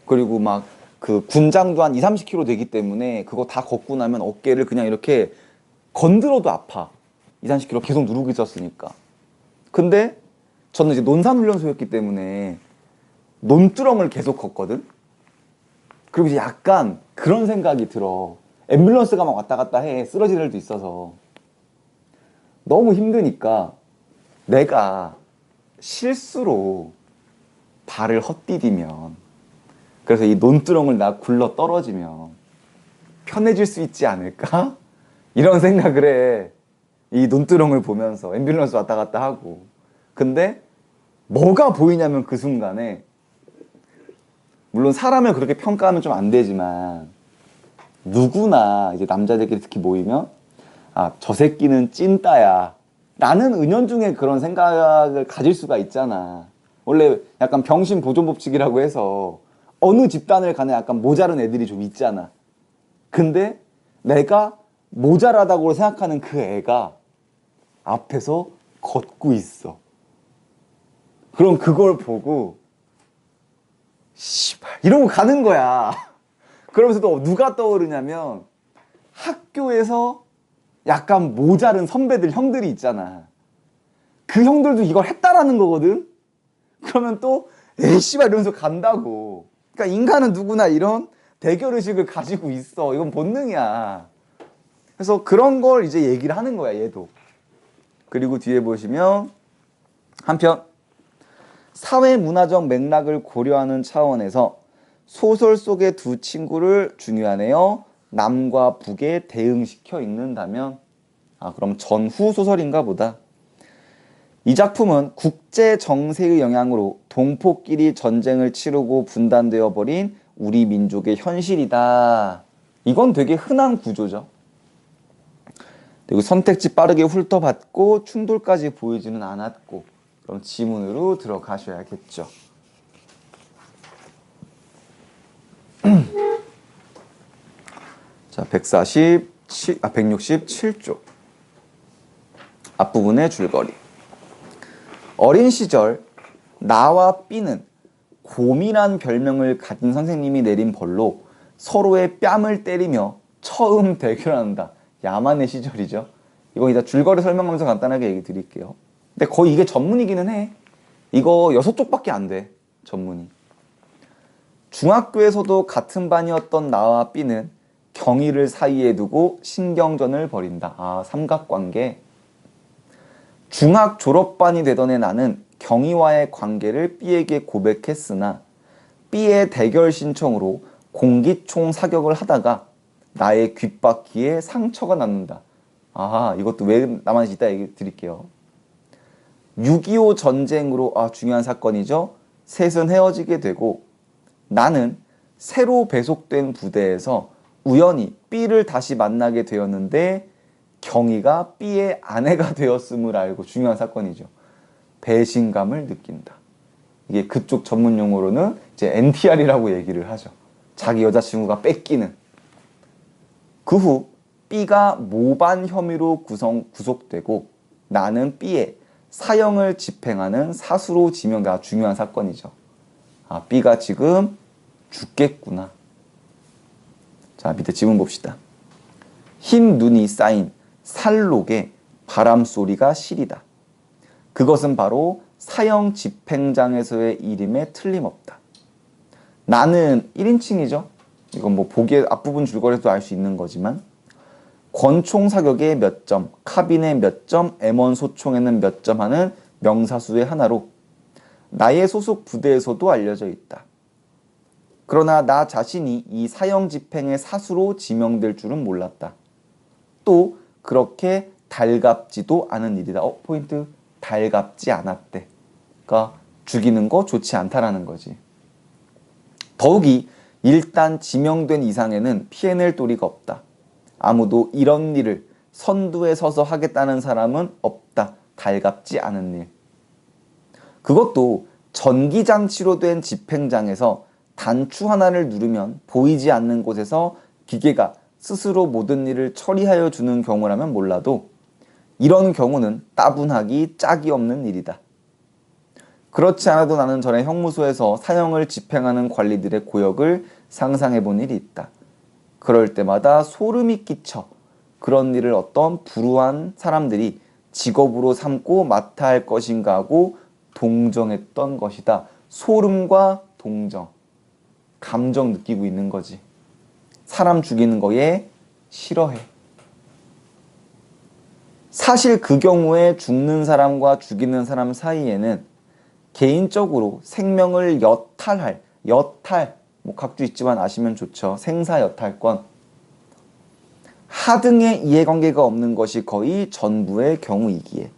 Speaker 1: 그리고 막 그 군장도 한 30km 되기 때문에 그거 다 걷고 나면 어깨를 그냥 이렇게 건드려도 아파. 30km 계속 누르고 있었으니까. 근데 저는 이제 논산훈련소였기 때문에 논두렁을 계속 걷거든. 그리고 이제 약간 그런 생각이 들어. 앰뷸런스가 막 왔다 갔다 해. 쓰러질 일도 있어서. 너무 힘드니까 내가 실수로 발을 헛디디면, 그래서 이 논두렁을 나 굴러 떨어지면 편해질 수 있지 않을까? 이런 생각을 해. 이 논두렁을 보면서 앰뷸런스 왔다 갔다 하고. 근데 뭐가 보이냐면 그 순간에, 물론 사람을 그렇게 평가하면 좀 안 되지만 누구나 이제 남자들끼리 특히 모이면 아, 저 새끼는 찐따야 라는 은연중에 그런 생각을 가질 수가 있잖아. 원래 약간 병신 보존 법칙이라고 해서 어느 집단을 가나 약간 모자른 애들이 좀 있잖아. 근데 내가 모자라다고 생각하는 그 애가 앞에서 걷고 있어. 그럼 그걸 보고 씨발 이러고 가는 거야. 그러면서 또 누가 떠오르냐면 학교에서 약간 모자른 선배들 형들이 있잖아. 그 형들도 이걸 했다라는 거거든. 그러면 또 에이 씨발 이러면서 간다고. 그러니까 인간은 누구나 이런 대결의식을 가지고 있어. 이건 본능이야. 그래서 그런 걸 이제 얘기를 하는 거야, 얘도. 그리고 뒤에 보시면 한편 사회 문화적 맥락을 고려하는 차원에서 소설 속의 두 친구를 중요하네요. 남과 북에 대응시켜 읽는다면 그럼 전후 소설인가 보다. 이 작품은 국제 정세의 영향으로 동포끼리 전쟁을 치르고 분단되어 버린 우리 민족의 현실이다. 이건 되게 흔한 구조죠. 그리고 선택지 빠르게 훑어봤고 충돌까지 보이지는 않았고 그럼 지문으로 들어가셔야겠죠. 자, 167쪽 앞부분의 줄거리. 어린 시절 나와 B는 곰이란 별명을 가진 선생님이 내린 벌로 서로의 뺨을 때리며 처음 대결한다. 야만의 시절이죠. 이거 이따 줄거리 설명하면서 간단하게 얘기 드릴게요. 근데 거의 이게 전문이기는 해. 이거 6쪽밖에 안 돼. 전문이. 중학교에서도 같은 반이었던 나와 B는 경희를 사이에 두고 신경전을 벌인다. 삼각관계. 중학 졸업반이 되던 해 나는 경희와의 관계를 B에게 고백했으나 B의 대결 신청으로 공기총 사격을 하다가 나의 귓바퀴에 상처가 남는다. 이것도 왜 남았는지 이따 얘기 드릴게요. 6.25 전쟁으로 중요한 사건이죠. 셋은 헤어지게 되고 나는 새로 배속된 부대에서 우연히 B를 다시 만나게 되었는데 경희가 B의 아내가 되었음을 알고 중요한 사건이죠. 배신감을 느낀다. 이게 그쪽 전문 용어로는 이제 NTR이라고 얘기를 하죠. 자기 여자친구가 뺏기는. 그 후 B가 모반 혐의로 구속되고 나는 B의 사형을 집행하는 사수로 지명돼. 중요한 사건이죠. B가 지금 죽겠구나. 자, 밑에 지문 봅시다. 흰 눈이 쌓인 살록에 바람소리가 시리다. 그것은 바로 사형 집행장에서의 일임에 틀림없다. 나는 1인칭이죠. 이건 뭐 보기에 앞부분 줄거리에도 알 수 있는 거지만 권총 사격에 몇 점, 카빈에 몇 점, M1 소총에는 몇 점 하는 명사수의 하나로 나의 소속 부대에서도 알려져 있다. 그러나 나 자신이 이 사형 집행의 사수로 지명될 줄은 몰랐다. 또 그렇게 달갑지도 않은 일이다. 포인트. 달갑지 않았대. 그러니까 죽이는 거 좋지 않다라는 거지. 더욱이 일단 지명된 이상에는 피해낼 도리가 없다. 아무도 이런 일을 선두에 서서 하겠다는 사람은 없다. 달갑지 않은 일. 그것도 전기장치로 된 집행장에서 단추 하나를 누르면 보이지 않는 곳에서 기계가 스스로 모든 일을 처리하여 주는 경우라면 몰라도 이런 경우는 따분하기 짝이 없는 일이다. 그렇지 않아도 나는 전에 형무소에서 사형을 집행하는 관리들의 고역을 상상해 본 일이 있다. 그럴 때마다 소름이 끼쳐 그런 일을 어떤 불우한 사람들이 직업으로 삼고 맡아야 할 것인가 하고 동정했던 것이다. 소름과 동정, 감정 느끼고 있는 거지. 사람 죽이는 거에 싫어해. 사실 그 경우에 죽는 사람과 죽이는 사람 사이에는 개인적으로 생명을 여탈할, 뭐 각주 있지만 아시면 좋죠. 생사여탈권. 하등의 이해관계가 없는 것이 거의 전부의 경우이기에.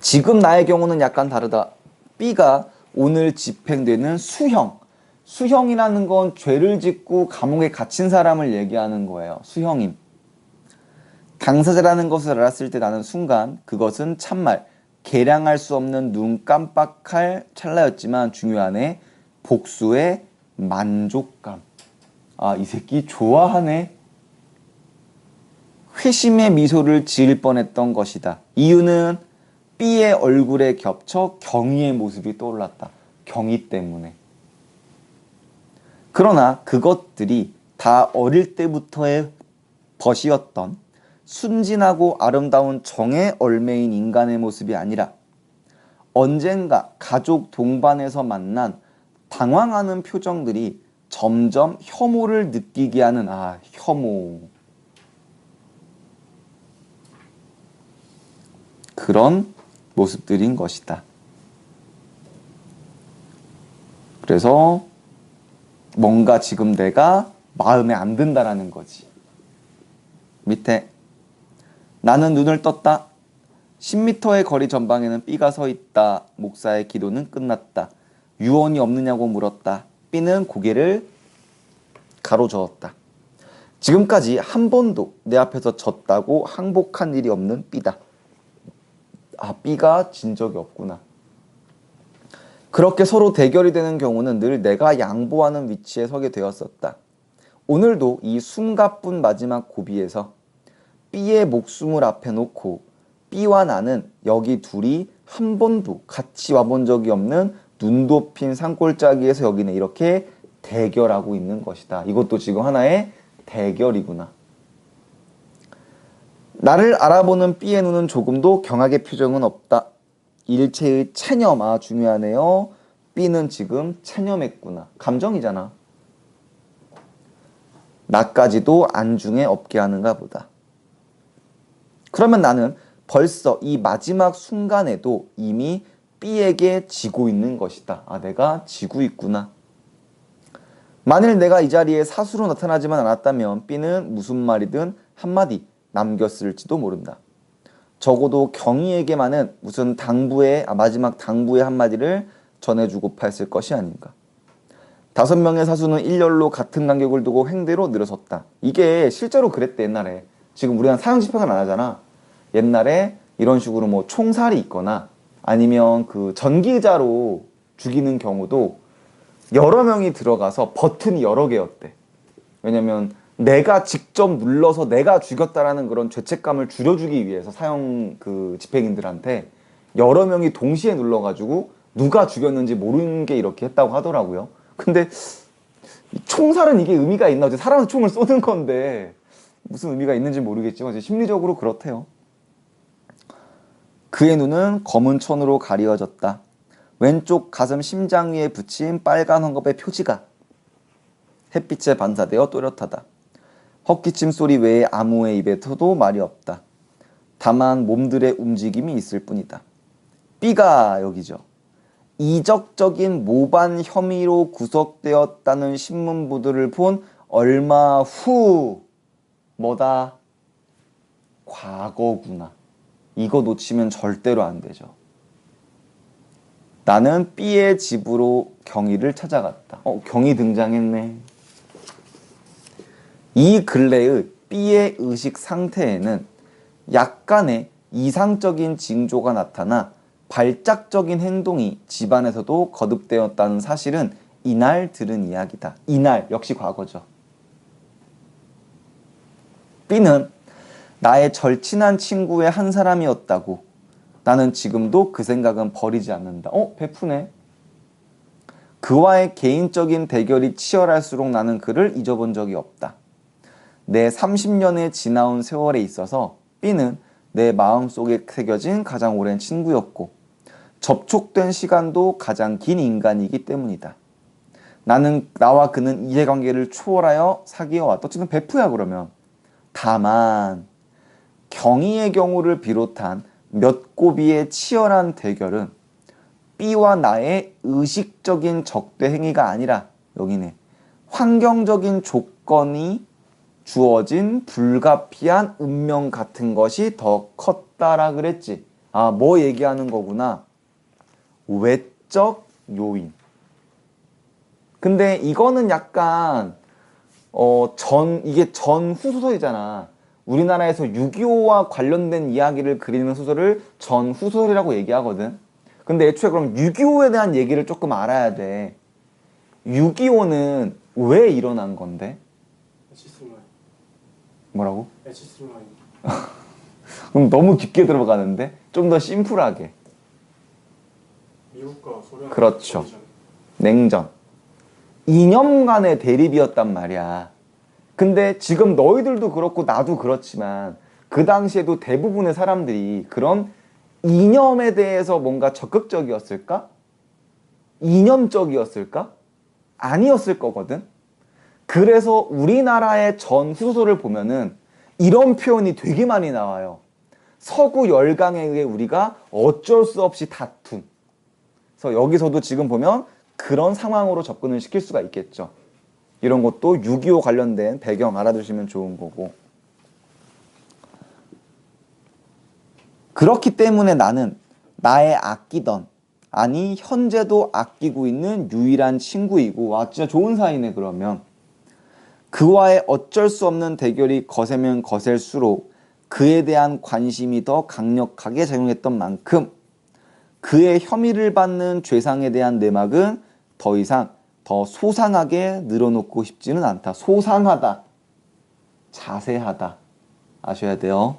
Speaker 1: 지금 나의 경우는 약간 다르다. B가 오늘 집행되는 수형. 수형이라는 건 죄를 짓고 감옥에 갇힌 사람을 얘기하는 거예요. 수형임. 당사자라는 것을 알았을 때 나는 순간 그것은 참말, 계량할 수 없는 눈 깜빡할 찰나였지만 중요하네. 복수의 만족감. 아, 이 새끼 좋아하네. 회심의 미소를 지을 뻔했던 것이다. 이유는 B의 얼굴에 겹쳐 경희의 모습이 떠올랐다. 경희 때문에. 그러나 그것들이 다 어릴 때부터의 벗이었던 순진하고 아름다운 정의 얼매인 인간의 모습이 아니라 언젠가 가족 동반에서 만난 당황하는 표정들이 점점 혐오를 느끼게 하는 혐오. 그런 모습들인 것이다. 그래서 뭔가 지금 내가 마음에 안 든다라는 거지. 밑에 나는 눈을 떴다. 10m의 거리 전방에는 B가 서 있다. 목사의 기도는 끝났다. 유언이 없느냐고 물었다. B는 고개를 가로저었다. 지금까지 한 번도 내 앞에서 졌다고 항복한 일이 없는 B다. B가 진 적이 없구나. 그렇게 서로 대결이 되는 경우는 늘 내가 양보하는 위치에 서게 되었었다. 오늘도 이 숨가쁜 마지막 고비에서 B의 목숨을 앞에 놓고 B와 나는 여기 둘이 한 번도 같이 와본 적이 없는 눈 덮인 산골짜기에서 여기는 이렇게 대결하고 있는 것이다. 이것도 지금 하나의 대결이구나. 나를 알아보는 B의 눈은 조금도 경악의 표정은 없다. 일체의 체념, 중요하네요. B는 지금 체념했구나. 감정이잖아. 나까지도 안중에 없게 하는가 보다. 그러면 나는 벌써 이 마지막 순간에도 이미 B에게 지고 있는 것이다. 내가 지고 있구나. 만일 내가 이 자리에 사수로 나타나지만 않았다면 B는 무슨 말이든 한마디 남겼을지도 모른다. 적어도 경희에게만은 무슨 마지막 당부의 한마디를 전해주고파 했을 것이 아닌가. 5명의 사수는 일렬로 같은 간격을 두고 횡대로 늘어섰다. 이게 실제로 그랬대, 옛날에. 지금 우리는 사형 집행을 안 하잖아. 옛날에 이런 식으로 뭐 총살이 있거나 아니면 그 전기자로 죽이는 경우도 여러 명이 들어가서 버튼이 여러 개였대. 왜냐면 내가 직접 눌러서 내가 죽였다라는 그런 죄책감을 줄여주기 위해서 사형 집행인들한테 여러 명이 동시에 눌러가지고 누가 죽였는지 모르는 게 이렇게 했다고 하더라고요. 근데 총살은 이게 의미가 있나? 어제 사람한테 총을 쏘는 건데 무슨 의미가 있는지 모르겠지만 심리적으로 그렇대요. 그의 눈은 검은 천으로 가리워졌다. 왼쪽 가슴 심장 위에 붙인 빨간 헝겊의 표지가 햇빛에 반사되어 또렷하다. 헛기침 소리 외에 아무의 입에서도 말이 없다. 다만 몸들의 움직임이 있을 뿐이다. B가 여기죠. 이적적인 모반 혐의로 구속되었다는 신문보도를 본 얼마 후 뭐다? 과거구나. 이거 놓치면 절대로 안 되죠. 나는 B의 집으로 경희를 찾아갔다. 경희 등장했네. 이 근래의 B의 의식 상태에는 약간의 이상적인 징조가 나타나 발작적인 행동이 집안에서도 거듭되었다는 사실은 이날 들은 이야기다. 이날 역시 과거죠. B는 나의 절친한 친구의 한 사람이었다고. 나는 지금도 그 생각은 버리지 않는다. 베푸네. 그와의 개인적인 대결이 치열할수록 나는 그를 잊어본 적이 없다. 내 30년의 지나온 세월에 있어서 B는 내 마음속에 새겨진 가장 오랜 친구였고 접촉된 시간도 가장 긴 인간이기 때문이다. 나와 그는 이해관계를 초월하여 사귀어왔다. 어쨌든 베프야 그러면. 다만 경희의 경우를 비롯한 몇 고비의 치열한 대결은 B와 나의 의식적인 적대 행위가 아니라 여기네. 환경적인 조건이 주어진 불가피한 운명 같은 것이 더 컸다라 그랬지. 뭐 얘기하는 거구나. 외적 요인. 근데 이거는 약간 이게 전후 소설이잖아. 우리나라에서 6.25와 관련된 이야기를 그리는 소설을 전후소설이라고 얘기하거든. 근데 애초에 그럼 6.25에 대한 얘기를 조금 알아야 돼. 6.25는 왜 일어난 건데?
Speaker 2: 에치스트루마인.
Speaker 1: 뭐라고?
Speaker 2: 에치스트루마인.
Speaker 1: 그럼 너무 깊게 들어가는데? 좀 더 심플하게.
Speaker 2: 미국과 소련.
Speaker 1: 그렇죠.
Speaker 2: 전쟁.
Speaker 1: 냉전. 이념 간의 대립이었단 말이야. 근데 지금 너희들도 그렇고 나도 그렇지만 그 당시에도 대부분의 사람들이 그런 이념에 대해서 뭔가 적극적이었을까? 이념적이었을까? 아니었을 거거든. 그래서 우리나라의 전후소설을 보면은 이런 표현이 되게 많이 나와요. 서구 열강에 의해 우리가 어쩔 수 없이 다툰. 그래서 여기서도 지금 보면 그런 상황으로 접근을 시킬 수가 있겠죠. 이런 것도 6.25 관련된 배경 알아두시면 좋은 거고. 그렇기 때문에 나는 나의 아끼던, 아니 현재도 아끼고 있는 유일한 친구이고, 와 진짜 좋은 사이네. 그러면 그와의 어쩔 수 없는 대결이 거세면 거셀수록 그에 대한 관심이 더 강력하게 작용했던 만큼 그의 혐의를 받는 죄상에 대한 내막은 더 이상 더 소상하게 늘어놓고 싶지는 않다. 소상하다, 자세하다 아셔야 돼요.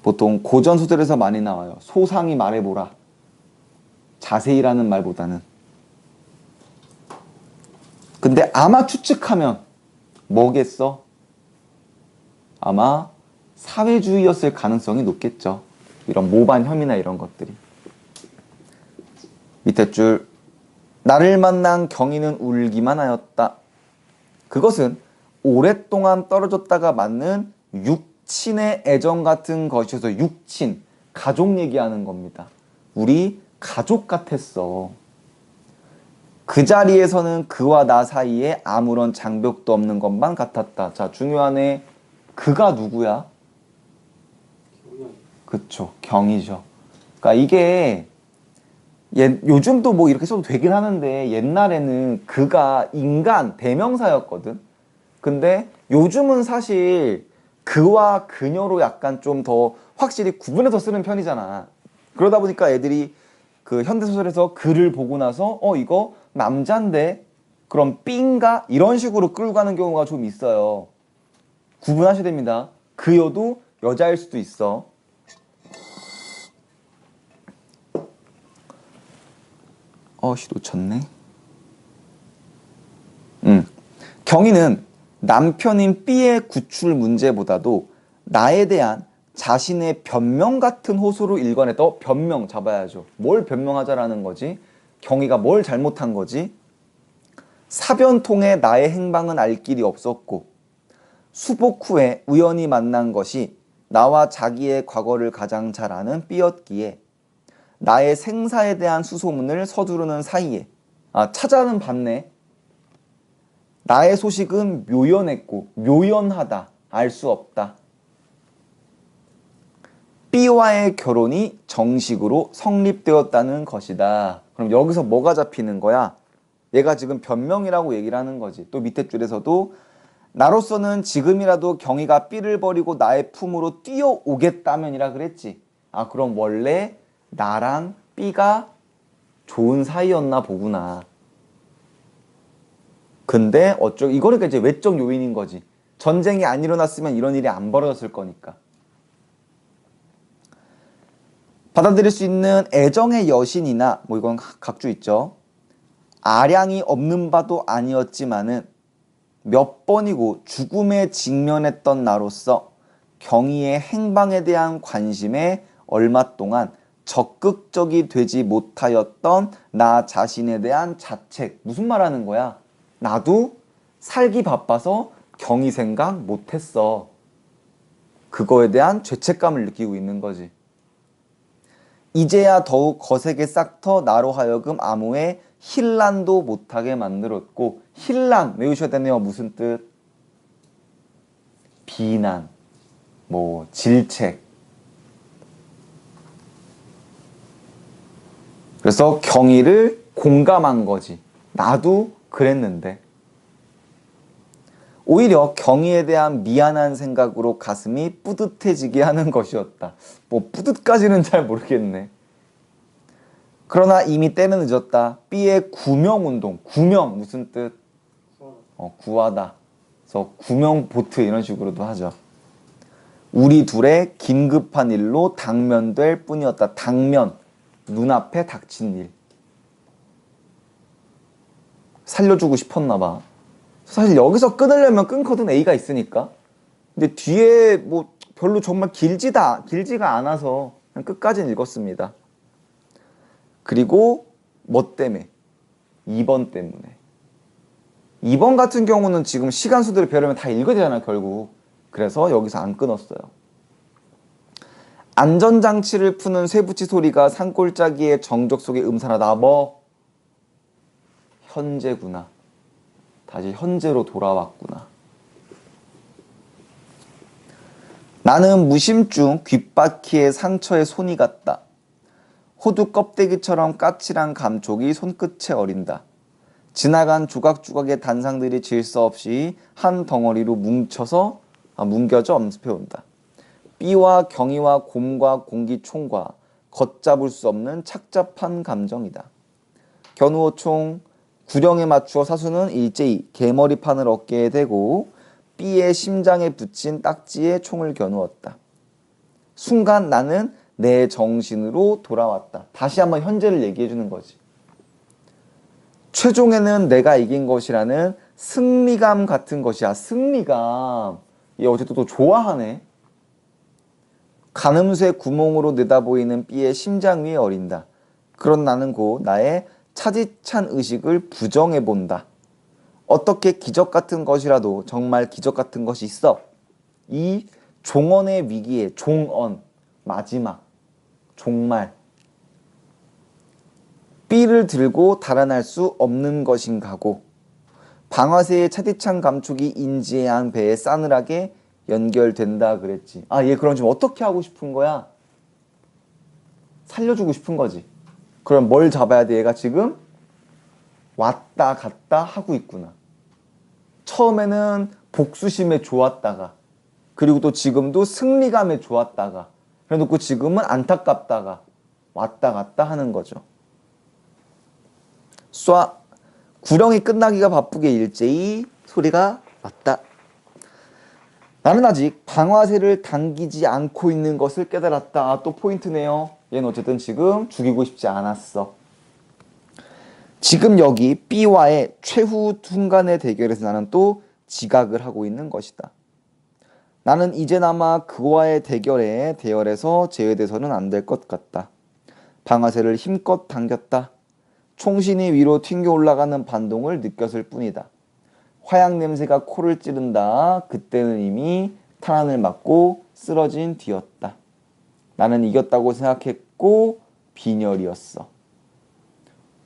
Speaker 1: 보통 고전 소설에서 많이 나와요. 소상히 말해보라. 자세히라는 말보다는. 근데 아마 추측하면 뭐겠어? 아마 사회주의였을 가능성이 높겠죠. 이런 모반 혐의나 이런 것들이. 밑에 줄. 나를 만난 경희는 울기만 하였다. 그것은 오랫동안 떨어졌다가 맞는 육친의 애정 같은 것이어서, 육친, 가족 얘기하는 겁니다. 우리 가족 같았어. 그 자리에서는 그와 나 사이에 아무런 장벽도 없는 것만 같았다. 자, 중요하네. 그가 누구야? 그쵸, 경이죠. 그러니까 이게 요즘도 뭐 이렇게 써도 되긴 하는데 옛날에는 그가 인간 대명사였거든. 근데 요즘은 사실 그와 그녀로 약간 좀 더 확실히 구분해서 쓰는 편이잖아. 그러다 보니까 애들이 그 현대소설에서 그를 보고 나서 이거 남잔데 그럼 B인가? 이런 식으로 끌고 가는 경우가 좀 있어요. 구분하셔야 됩니다. 그여도 여자일 수도 있어. 놓쳤네. 경희는 남편인 B의 구출 문제보다도 나에 대한 자신의 변명 같은 호소로 일관했다. 변명 잡아야죠. 뭘 변명하자라는 거지? 경희가 뭘 잘못한 거지? 사변 통해 나의 행방은 알 길이 없었고 수복 후에 우연히 만난 것이 나와 자기의 과거를 가장 잘 아는 B였기에 나의 생사에 대한 수소문을 서두르는 사이에 찾아는 봤네. 나의 소식은 묘연했고 묘연하다. 알 수 없다. B와의 결혼이 정식으로 성립되었다는 것이다. 그럼 여기서 뭐가 잡히는 거야? 얘가 지금 변명이라고 얘기를 하는 거지. 또 밑에 줄에서도 나로서는 지금이라도 경희가 B를 버리고 나의 품으로 뛰어오겠다면이라 그랬지. 그럼 원래 나랑 B가 좋은 사이였나 보구나. 근데 이거니까 이제 외적 요인인 거지. 전쟁이 안 일어났으면 이런 일이 안 벌어졌을 거니까. 받아들일 수 있는 애정의 여신이나 뭐 이건 각주 있죠. 아량이 없는 바도 아니었지만은 몇 번이고 죽음에 직면했던 나로서 경희의 행방에 대한 관심에 얼마 동안 적극적이 되지 못하였던 나 자신에 대한 자책. 무슨 말 하는 거야? 나도 살기 바빠서 경희 생각 못했어. 그거에 대한 죄책감을 느끼고 있는 거지. 이제야 더욱 거세게 싹터 나로 하여금 아무의 힐난도 못하게 만들었고, 힐난 외우셔야 되네요. 무슨 뜻? 비난, 뭐 질책. 그래서 경희를 공감한 거지. 나도 그랬는데. 오히려 경희에 대한 미안한 생각으로 가슴이 뿌듯해지게 하는 것이었다. 뭐 뿌듯까지는 잘 모르겠네. 그러나 이미 때는 늦었다. B의 구명운동. 구명 무슨 뜻? 구하다. 그래서 구명보트 이런 식으로도 하죠. 우리 둘의 긴급한 일로 당면될 뿐이었다. 당면. 눈앞에 닥친 일. 살려주고 싶었나 봐. 사실 여기서 끊으려면 끊거든. A가 있으니까. 근데 뒤에 뭐 별로 정말 길지가 않아서 그냥 끝까지 읽었습니다. 그리고 뭐 때문에? 2번 때문에. 2번 같은 경우는 지금 시간 수들을 배우려면 다 읽어야 되잖아요, 결국. 그래서 여기서 안 끊었어요. 안전장치를 푸는 쇠붙이 소리가 산골짜기의 정적 속에 음산하다. 뭐? 현재구나. 다시 현재로 돌아왔구나. 나는 무심중 귓바퀴에 상처에 손이 갔다. 호두 껍데기처럼 까칠한 감촉이 손끝에 어린다. 지나간 조각조각의 단상들이 질서 없이 한 덩어리로 뭉겨져 엄습해온다. B와 경희와 곰과 공기총과 걷잡을 수 없는 착잡한 감정이다. 견우어총 구령에 맞추어 사수는 일제히 개머리판을 어깨에 대고 B의 심장에 붙인 딱지에 총을 겨누었다. 순간 나는 내 정신으로 돌아왔다. 다시 한번 현재를 얘기해 주는 거지. 최종에는 내가 이긴 것이라는 승리감 같은 것이야. 승리감. 얘 어쨌든 또 좋아하네. 가늠쇠 구멍으로 내다보이는 B의 심장 위에 어린다. 그런 나는 곧 나의 차디찬 의식을 부정해본다. 어떻게 기적 같은 것이라도 정말 기적 같은 것이 있어. 이 종언의 위기에 종언, 마지막, 종말. B를 들고 달아날 수 없는 것인가고 방아쇠의 차디찬 감촉이 인지한 배에 싸늘하게 연결된다 그랬지. 얘 그럼 지금 어떻게 하고 싶은 거야? 살려주고 싶은 거지. 그럼 뭘 잡아야 돼? 얘가 지금 왔다 갔다 하고 있구나. 처음에는 복수심에 좋았다가 그리고 또 지금도 승리감에 좋았다가 그래놓고 지금은 안타깝다가 왔다 갔다 하는 거죠. 쏴. 구령이 끝나기가 바쁘게 일제히 소리가 왔다. 나는 아직 방아쇠를 당기지 않고 있는 것을 깨달았다. 또 포인트네요. 얘는 어쨌든 지금 죽이고 싶지 않았어. 지금 여기 B와의 최후 순간의 대결에서 나는 또 지각을 하고 있는 것이다. 나는 이제나마 그와의 대열에서 제외돼서는 안 될 것 같다. 방아쇠를 힘껏 당겼다. 총신이 위로 튕겨 올라가는 반동을 느꼈을 뿐이다. 화약 냄새가 코를 찌른다. 그때는 이미 탄환을 맞고 쓰러진 뒤였다. 나는 이겼다고 생각했고 빈혈이었어.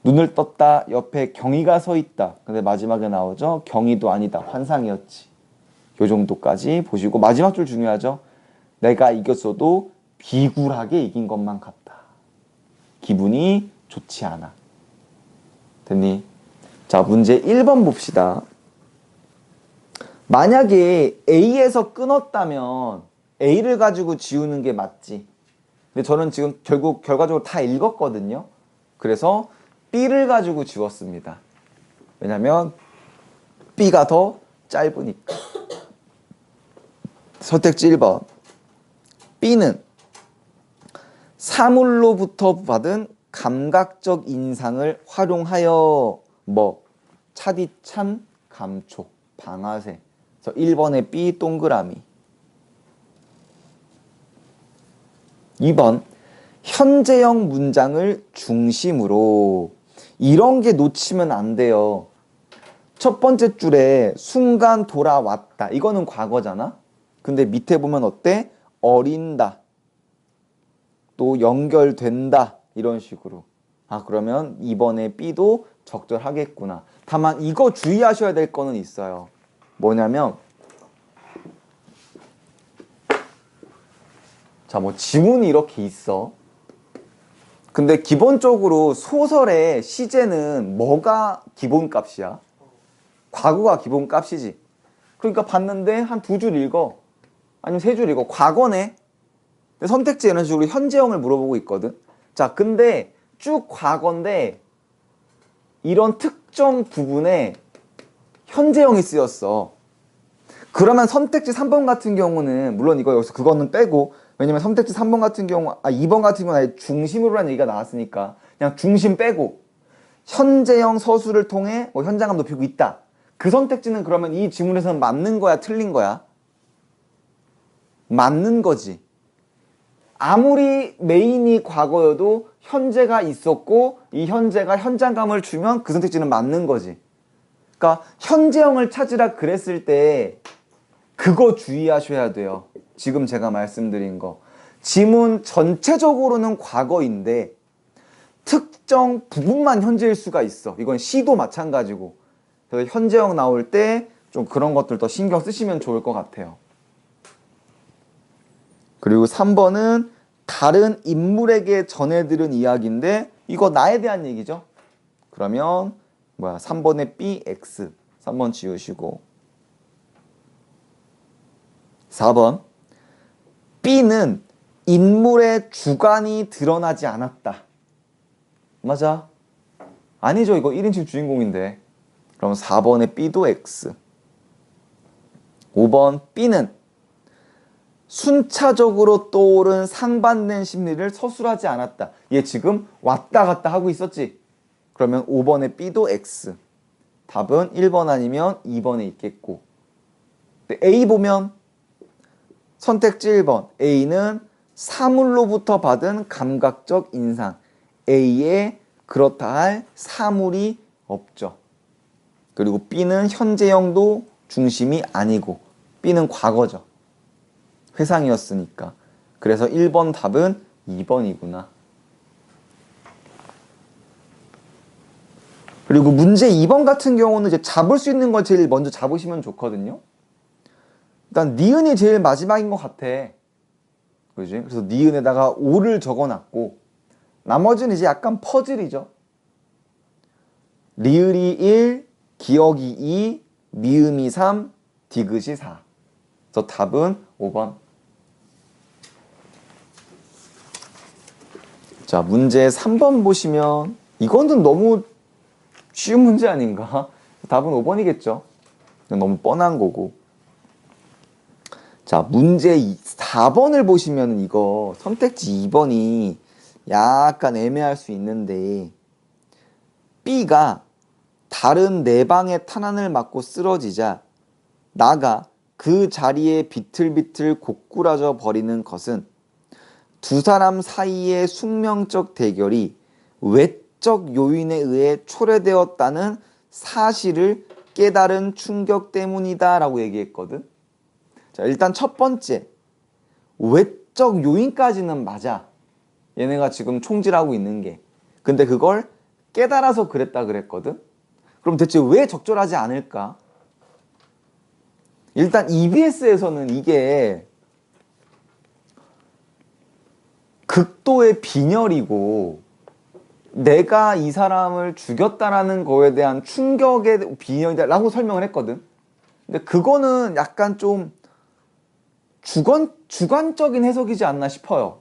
Speaker 1: 눈을 떴다. 옆에 경희가 서 있다. 근데 마지막에 나오죠. 경희도 아니다. 환상이었지. 요 정도까지 보시고 마지막 줄 중요하죠. 내가 이겼어도 비굴하게 이긴 것만 같다. 기분이 좋지 않아. 됐니? 자, 문제 1번 봅시다. 만약에 A에서 끊었다면 A를 가지고 지우는 게 맞지. 근데 저는 지금 결국 결과적으로 다 읽었거든요. 그래서 B를 가지고 지웠습니다. 왜냐면 B가 더 짧으니까. 선택지 1번. B는 사물로부터 받은 감각적 인상을 활용하여 차디찬 감촉, 방아쇠. 그래서 1번의 B 동그라미. 2번 현재형 문장을 중심으로. 이런 게 놓치면 안 돼요. 첫 번째 줄에 순간 돌아왔다. 이거는 과거잖아. 근데 밑에 보면 어때? 어린다. 또 연결된다. 이런 식으로. 그러면 2번에 B도 적절하겠구나. 다만 이거 주의하셔야 될 거는 있어요. 뭐냐면 자, 지문이 이렇게 있어. 근데 기본적으로 소설의 시제는 뭐가 기본값이야? 과거가 기본값이지. 그러니까 봤는데 한 2줄 읽어. 아니면 3줄 읽어. 과거네. 근데 선택지 이런 식으로 현재형을 물어보고 있거든. 자, 근데 쭉 과거인데 이런 특정 부분에 현재형이 쓰였어. 그러면 선택지 3번 같은 경우는 물론 이거 여기서 그거는 빼고, 왜냐면 선택지 3번 같은 경우 2번 같은 경우는 아예 중심으로라는 얘기가 나왔으니까 그냥 중심 빼고 현재형 서술을 통해 뭐 현장감 높이고 있다. 그 선택지는 그러면 이 지문에서는 맞는 거야, 틀린 거야? 맞는 거지. 아무리 메인이 과거여도 현재가 있었고 이 현재가 현장감을 주면 그 선택지는 맞는 거지. 그러니까 현재형을 찾으라 그랬을 때 그거 주의하셔야 돼요. 지금 제가 말씀드린 거. 지문 전체적으로는 과거인데 특정 부분만 현재일 수가 있어. 이건 시도 마찬가지고. 그래서 현재형 나올 때 좀 그런 것들 더 신경 쓰시면 좋을 것 같아요. 그리고 3번은 다른 인물에게 전해들은 이야기인데 이거 나에 대한 얘기죠. 그러면 3번에 BX 3번 지우시고 4번 B는 인물의 주관이 드러나지 않았다. 맞아. 아니죠. 이거 1인칭 주인공인데. 그럼 4번에 B도 X. 5번 B는 순차적으로 떠오른 상반된 심리를 서술하지 않았다. 얘 지금 왔다 갔다 하고 있었지. 그러면 5번에 B도 X. 답은 1번 아니면 2번에 있겠고. A 보면 선택지 1번. A는 사물로부터 받은 감각적 인상. A에 그렇다 할 사물이 없죠. 그리고 B는 현재형도 중심이 아니고 B는 과거죠. 회상이었으니까. 그래서 1번 답은 2번이구나. 그리고 문제 2번 같은 경우는 이제 잡을 수 있는 걸 제일 먼저 잡으시면 좋거든요. 일단 니은이 제일 마지막인 것 같아. 그지? 그래서 니은에다가 5를 적어놨고 나머지는 이제 약간 퍼즐이죠. 리을이 1, 기억이 2, 미음이 3, 디귿이 4. 그래서 답은 5번. 자, 문제 3번 보시면 이거는 너무 쉬운 문제 아닌가? 답은 5번이겠죠. 너무 뻔한 거고. 자, 문제 4번을 보시면 이거 선택지 2번이 약간 애매할 수 있는데 B가 다른 네 방의 탄환을 맞고 쓰러지자 나가 그 자리에 비틀비틀 고꾸라져 버리는 것은 두 사람 사이의 숙명적 대결이 외적 요인에 의해 초래되었다는 사실을 깨달은 충격 때문이다 라고 얘기했거든. 자, 일단 첫 번째 외적 요인까지는 맞아. 얘네가 지금 총질하고 있는 게. 근데 그걸 깨달아서 그랬다 그랬거든. 그럼 대체 왜 적절하지 않을까? 일단 EBS에서는 이게 극도의 빈혈이고 내가 이 사람을 죽였다라는 거에 대한 충격의 빈혈이다 라고 설명을 했거든. 근데 그거는 약간 좀 주관적인 해석이지 않나 싶어요.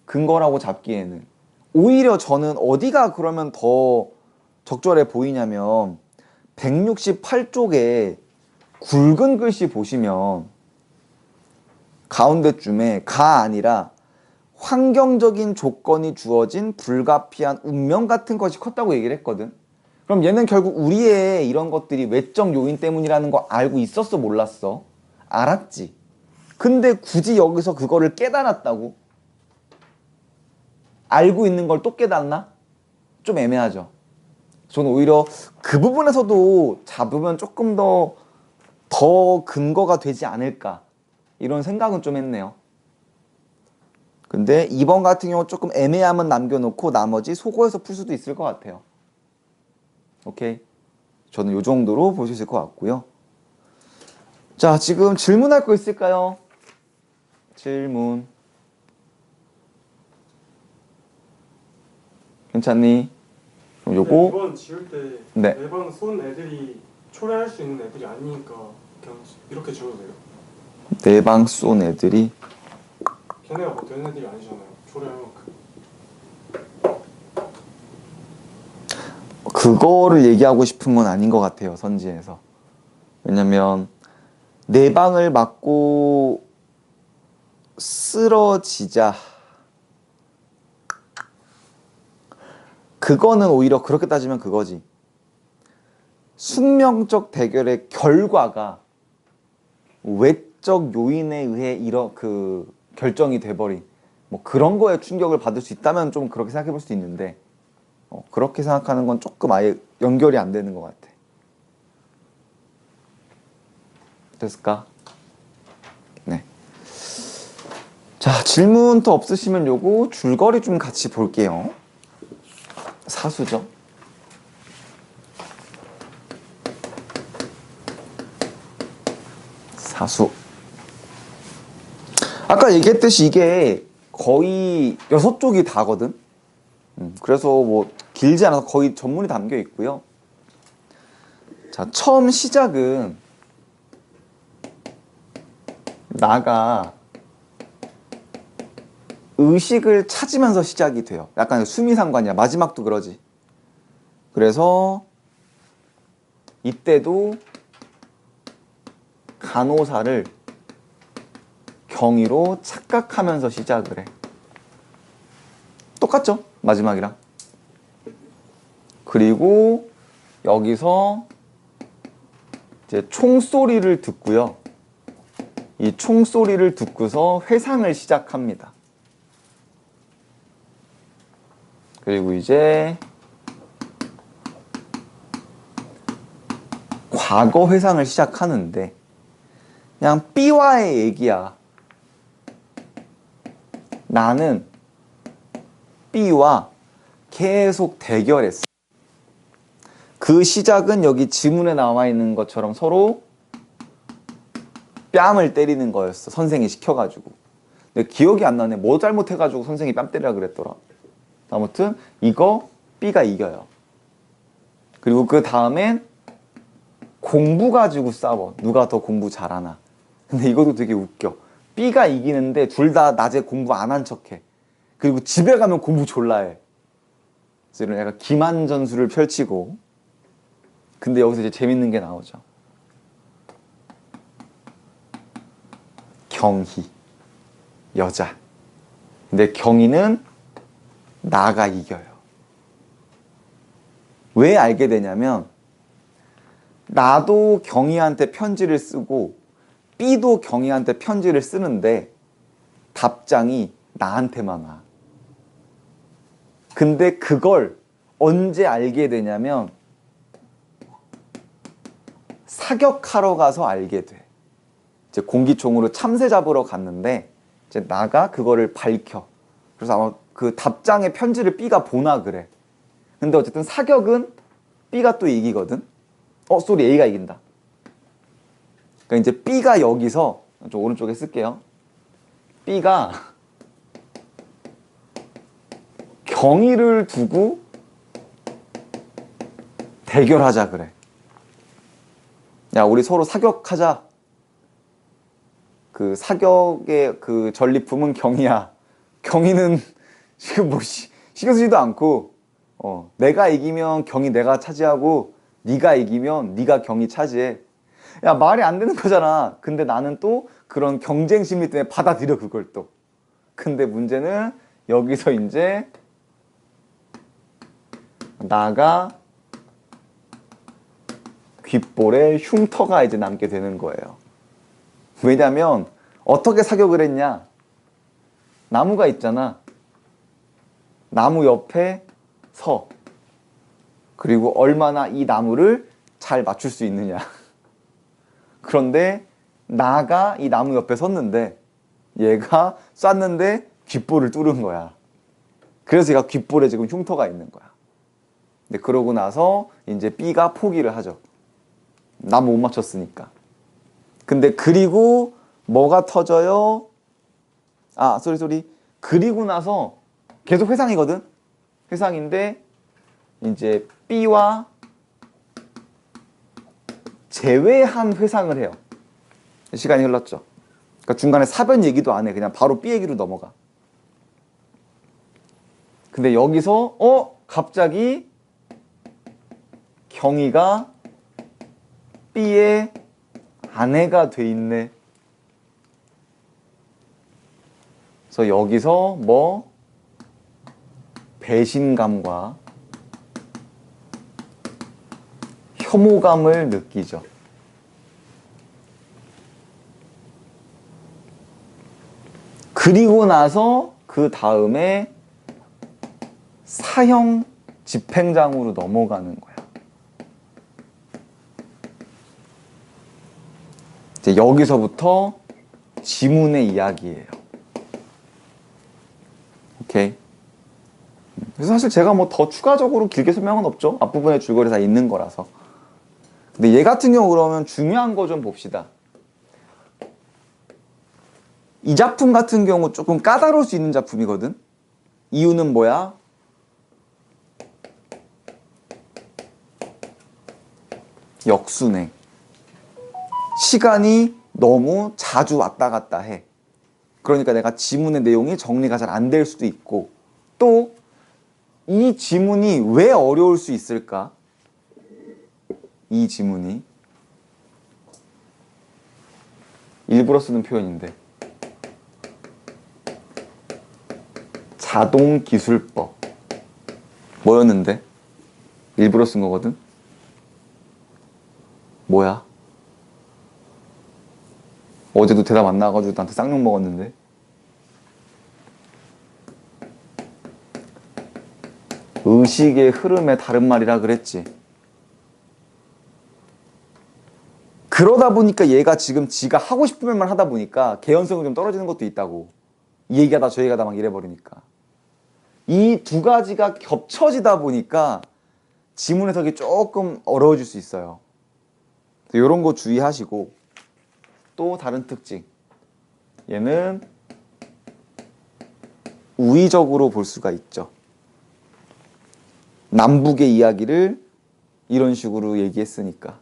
Speaker 1: 근거라고 잡기에는. 오히려 저는 어디가 그러면 더 적절해 보이냐면 168쪽에 굵은 글씨 보시면 가운데쯤에 가 아니라 환경적인 조건이 주어진 불가피한 운명 같은 것이 컸다고 얘기를 했거든. 그럼 얘는 결국 우리의 이런 것들이 외적 요인 때문이라는 거 알고 있었어, 몰랐어? 알았지. 근데 굳이 여기서 그거를 깨달았다고? 알고 있는 걸 또 깨닫나? 좀 애매하죠. 저는 오히려 그 부분에서도 잡으면 조금 더 근거가 되지 않을까 이런 생각은 좀 했네요. 근데 2번 같은 경우 조금 애매함은 남겨놓고 나머지 소거해서 풀 수도 있을 것 같아요. 오케이. 저는 이 정도로 볼 수 있을 것 같고요. 자, 지금 질문할 거 있을까요? 질문. 괜찮니? 그럼 요거
Speaker 2: 이번 지울 때
Speaker 1: 네.
Speaker 2: 매번 쏜 애들이 초래할 수 있는 애들이 아니니까 이렇게 지워도 돼요?
Speaker 1: 내 방 쏜 애들이
Speaker 2: 걔네가 뭐 되는 애들이 아니잖아요. 초래하면
Speaker 1: 그거를 얘기하고 싶은 건 아닌 것 같아요, 선지에서. 왜냐면 내 방을 맞고 쓰러지자, 그거는 오히려 그렇게 따지면 그거지. 숙명적 대결의 결과가 외적 요인에 의해 결정이 돼버린 뭐 그런 거에 충격을 받을 수 있다면 좀 그렇게 생각해 볼 수 있는데, 그렇게 생각하는 건 조금 아예 연결이 안 되는 것 같아. 됐을까? 네. 자, 질문 더 없으시면 요거 줄거리 좀 같이 볼게요. 사수죠. 사수. 아까 얘기했듯이 이게 거의 6쪽이 다거든. 그래서 뭐 길지 않아서 거의 전문이 담겨 있고요. 자, 처음 시작은 나가 의식을 찾으면서 시작이 돼요. 약간 수미상관이야. 마지막도 그러지. 그래서 이때도 간호사를 경위로 착각하면서 시작을 해. 똑같죠? 마지막이랑. 그리고 여기서 이제 총소리를 듣고요. 이 총소리를 듣고서 회상을 시작합니다. 그리고 이제 과거 회상을 시작하는데 그냥 B와의 얘기야. 나는 B와 계속 대결했어. 그 시작은 여기 지문에 나와 있는 것처럼 서로 뺨을 때리는 거였어. 선생이 시켜가지고. 근데 기억이 안 나네. 뭐 잘못해가지고 선생이 뺨 때리라 그랬더라. 아무튼 이거 B가 이겨요. 그리고 그 다음엔 공부 가지고 싸워. 누가 더 공부 잘하나. 근데 이것도 되게 웃겨. B가 이기는데 둘 다 낮에 공부 안 한 척해. 그리고 집에 가면 공부 졸라 해. 그래서 이런 약간 기만전술을 펼치고. 근데 여기서 이제 재밌는 게 나오죠. 경희, 여자. 근데 경희는 나가 이겨요. 왜 알게 되냐면 나도 경희한테 편지를 쓰고 B도 경희한테 편지를 쓰는데 답장이 나한테만 와. 근데 그걸 언제 알게 되냐면 사격하러 가서 알게 돼. 이제 공기총으로 참새 잡으러 갔는데 이제 나가 그거를 밝혀. 그래서 아마 그 답장의 편지를 B가 보나 그래. 근데 어쨌든 사격은 B가 또 이기거든. 쏘리, A가 이긴다. 그러니까 이제 B가 여기서 좀 오른쪽에 쓸게요. B가 경위를 두고 대결하자 그래. 야, 우리 서로 사격하자. 그 사격의 그 전리품은 경이야. 경이는 지금 뭐 신경 쓰지도 않고, 내가 이기면 경이 내가 차지하고, 네가 이기면 네가 경이 차지해. 야, 말이 안 되는 거잖아. 근데 나는 또 그런 경쟁 심리 때문에 받아들여, 그걸 또. 근데 문제는 여기서 이제 나가 귓볼에 흉터가 이제 남게 되는 거예요. 왜냐면 어떻게 사격을 했냐? 나무가 있잖아. 나무 옆에 서. 그리고 얼마나 이 나무를 잘 맞출 수 있느냐. 그런데 나가 이 나무 옆에 섰는데 얘가 쐈는데 귓볼을 뚫은 거야. 그래서 얘가 귓볼에 지금 흉터가 있는 거야. 근데 그러고 나서 이제 B가 포기를 하죠. 나 못 맞췄으니까. 근데 그리고 뭐가 터져요? 쏘리. 그리고 나서 계속 회상이거든? 회상인데 이제 B와 제외한 회상을 해요. 시간이 흘렀죠. 그러니까 중간에 사변 얘기도 안 해. 그냥 바로 B 얘기로 넘어가. 근데 여기서 갑자기 경희가 B의 아내가 돼 있네. 그래서 여기서 뭐 배신감과 혐오감을 느끼죠. 그리고 나서 그 다음에 사형 집행장으로 넘어가는 거야. 이제 여기서부터 지문의 이야기예요. 오케이. 그래서 사실 제가 뭐 더 추가적으로 길게 설명은 없죠. 앞부분에 줄거리 다 있는 거라서. 근데 얘 같은 경우 그러면 중요한 거 좀 봅시다. 이 작품 같은 경우 조금 까다로울 수 있는 작품이거든. 이유는 뭐야? 역순행. 시간이 너무 자주 왔다 갔다 해. 그러니까 내가 지문의 내용이 정리가 잘 안 될 수도 있고, 또 이 지문이 왜 어려울 수 있을까? 이 지문이 일부러 쓰는 표현인데 자동기술법 뭐였는데? 일부러 쓴 거거든? 뭐야? 어제도 대답 안 나와가지고 나한테 쌍욕 먹었는데. 의식의 흐름의 다른 말이라 그랬지. 그러다 보니까 얘가 지금 지가 하고 싶은 말만 하다 보니까 개연성이 좀 떨어지는 것도 있다고. 이 얘기하다 저 얘기하다 막 이래버리니까. 이 두 가지가 겹쳐지다 보니까 지문 해석이 조금 어려워질 수 있어요. 이런 거 주의하시고, 또 다른 특징. 얘는 우의적으로 볼 수가 있죠. 남북의 이야기를 이런 식으로 얘기했으니까.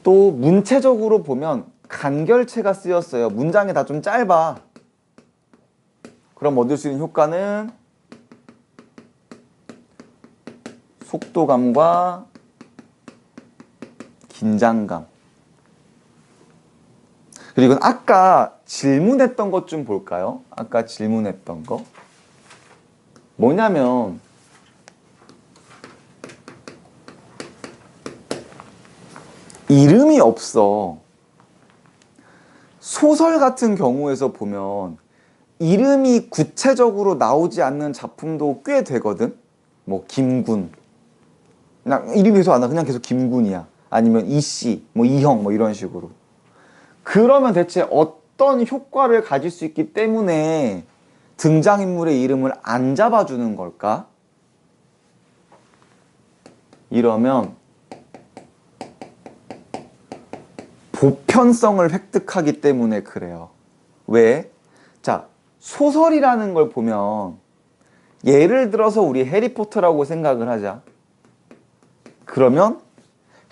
Speaker 1: 또 문체적으로 보면 간결체가 쓰였어요. 문장이 다 좀 짧아. 그럼 얻을 수 있는 효과는 속도감과 긴장감. 그리고 아까 질문했던 것 좀 볼까요? 아까 질문했던 거. 뭐냐면 이름이 없어. 소설 같은 경우에서 보면 이름이 구체적으로 나오지 않는 작품도 꽤 되거든. 뭐 김군. 그냥 이름이 계속 안 나. 그냥 계속 김군이야. 아니면 이씨, 뭐 이형, 뭐 이런 식으로. 그러면 대체 어떤 효과를 가질 수 있기 때문에 등장인물의 이름을 안 잡아주는 걸까? 이러면 보편성을 획득하기 때문에 그래요. 왜? 자, 소설이라는 걸 보면 예를 들어서 우리 해리포터라고 생각을 하자. 그러면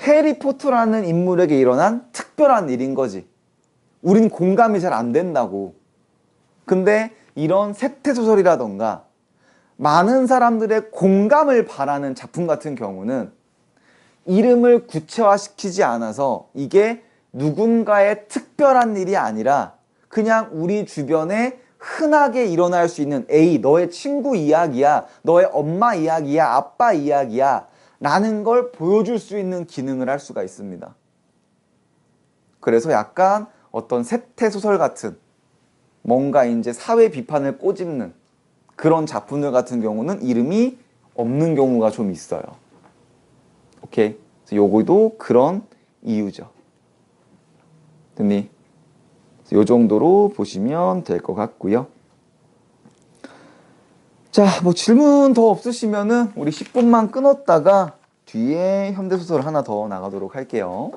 Speaker 1: 해리포터라는 인물에게 일어난 특별한 일인 거지. 우린 공감이 잘 안 된다고. 근데 이런 세태소설이라던가 많은 사람들의 공감을 바라는 작품 같은 경우는 이름을 구체화시키지 않아서 이게 누군가의 특별한 일이 아니라 그냥 우리 주변에 흔하게 일어날 수 있는 A, 너의 친구 이야기야, 너의 엄마 이야기야, 아빠 이야기야 라는 걸 보여줄 수 있는 기능을 할 수가 있습니다. 그래서 약간 어떤 세태소설 같은 뭔가 이제 사회 비판을 꼬집는 그런 작품들 같은 경우는 이름이 없는 경우가 좀 있어요. 오케이? 요거도 그런 이유죠. 됐니? 요 정도로 보시면 될 것 같고요. 자, 뭐 질문 더 없으시면은 우리 10분만 끊었다가 뒤에 현대소설 하나 더 나가도록 할게요.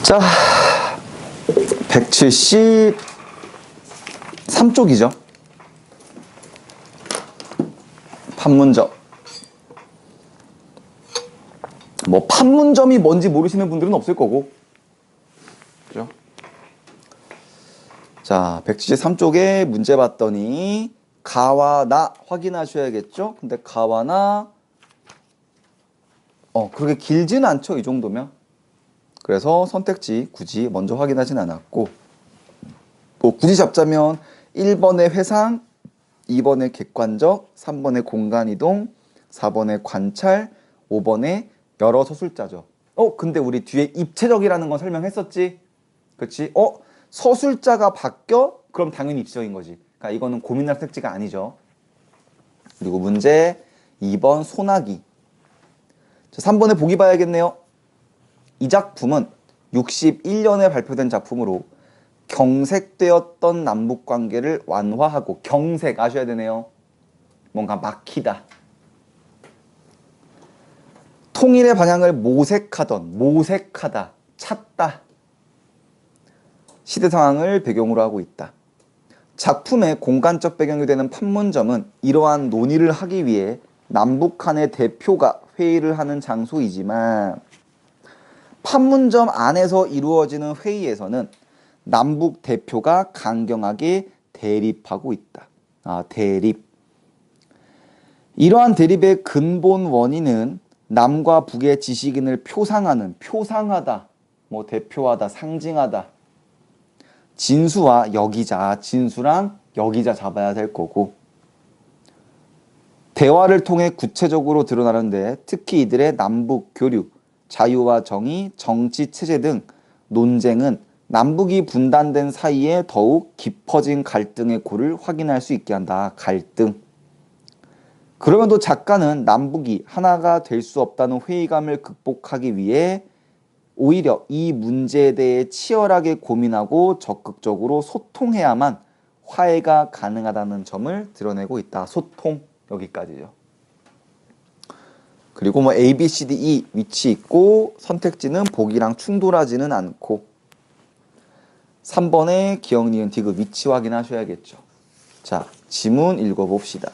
Speaker 1: 자, 173쪽이죠. 판문점. 뭐 판문점이 뭔지 모르시는 분들은 없을 거고, 그죠? 자, 173쪽에 문제 봤더니 가와 나 확인하셔야겠죠? 근데 가와 나 그렇게 길지는 않죠, 이 정도면. 그래서 선택지 굳이 먼저 확인하진 않았고, 뭐 굳이 잡자면 1번의 회상, 2번의 객관적, 3번의 공간이동, 4번의 관찰, 5번의 여러 서술자죠. 근데 우리 뒤에 입체적이라는 건 설명했었지? 그치? 서술자가 바뀌어? 그럼 당연히 입체적인 거지. 그러니까 이거는 고민할 택지가 아니죠. 그리고 문제 2번 소나기. 자, 3번에 보기 봐야겠네요. 이 작품은 61년에 발표된 작품으로 경색되었던 남북관계를 완화하고, 경색 아셔야 되네요. 뭔가 막히다. 통일의 방향을 모색하다, 찾다. 시대 상황을 배경으로 하고 있다. 작품의 공간적 배경이 되는 판문점은 이러한 논의를 하기 위해 남북한의 대표가 회의를 하는 장소이지만, 판문점 안에서 이루어지는 회의에서는 남북 대표가 강경하게 대립하고 있다. 대립. 이러한 대립의 근본 원인은 남과 북의 지식인을 표상하다, 뭐 대표하다, 상징하다. 진수와 여기자, 진수랑 여기자 잡아야 될 거고, 대화를 통해 구체적으로 드러나는데 특히 이들의 남북 교류, 자유와 정의, 정치 체제 등 논쟁은 남북이 분단된 사이에 더욱 깊어진 갈등의 골을 확인할 수 있게 한다. 갈등. 그러면도 작가는 남북이 하나가 될 수 없다는 회의감을 극복하기 위해 오히려 이 문제에 대해 치열하게 고민하고 적극적으로 소통해야만 화해가 가능하다는 점을 드러내고 있다. 소통. 여기까지죠. 그리고 뭐 A, B, C, D, E 위치 있고, 선택지는 보기랑 충돌하지는 않고, 3번에 기억, 니은, 디귿 위치 확인하셔야겠죠. 자, 지문 읽어봅시다.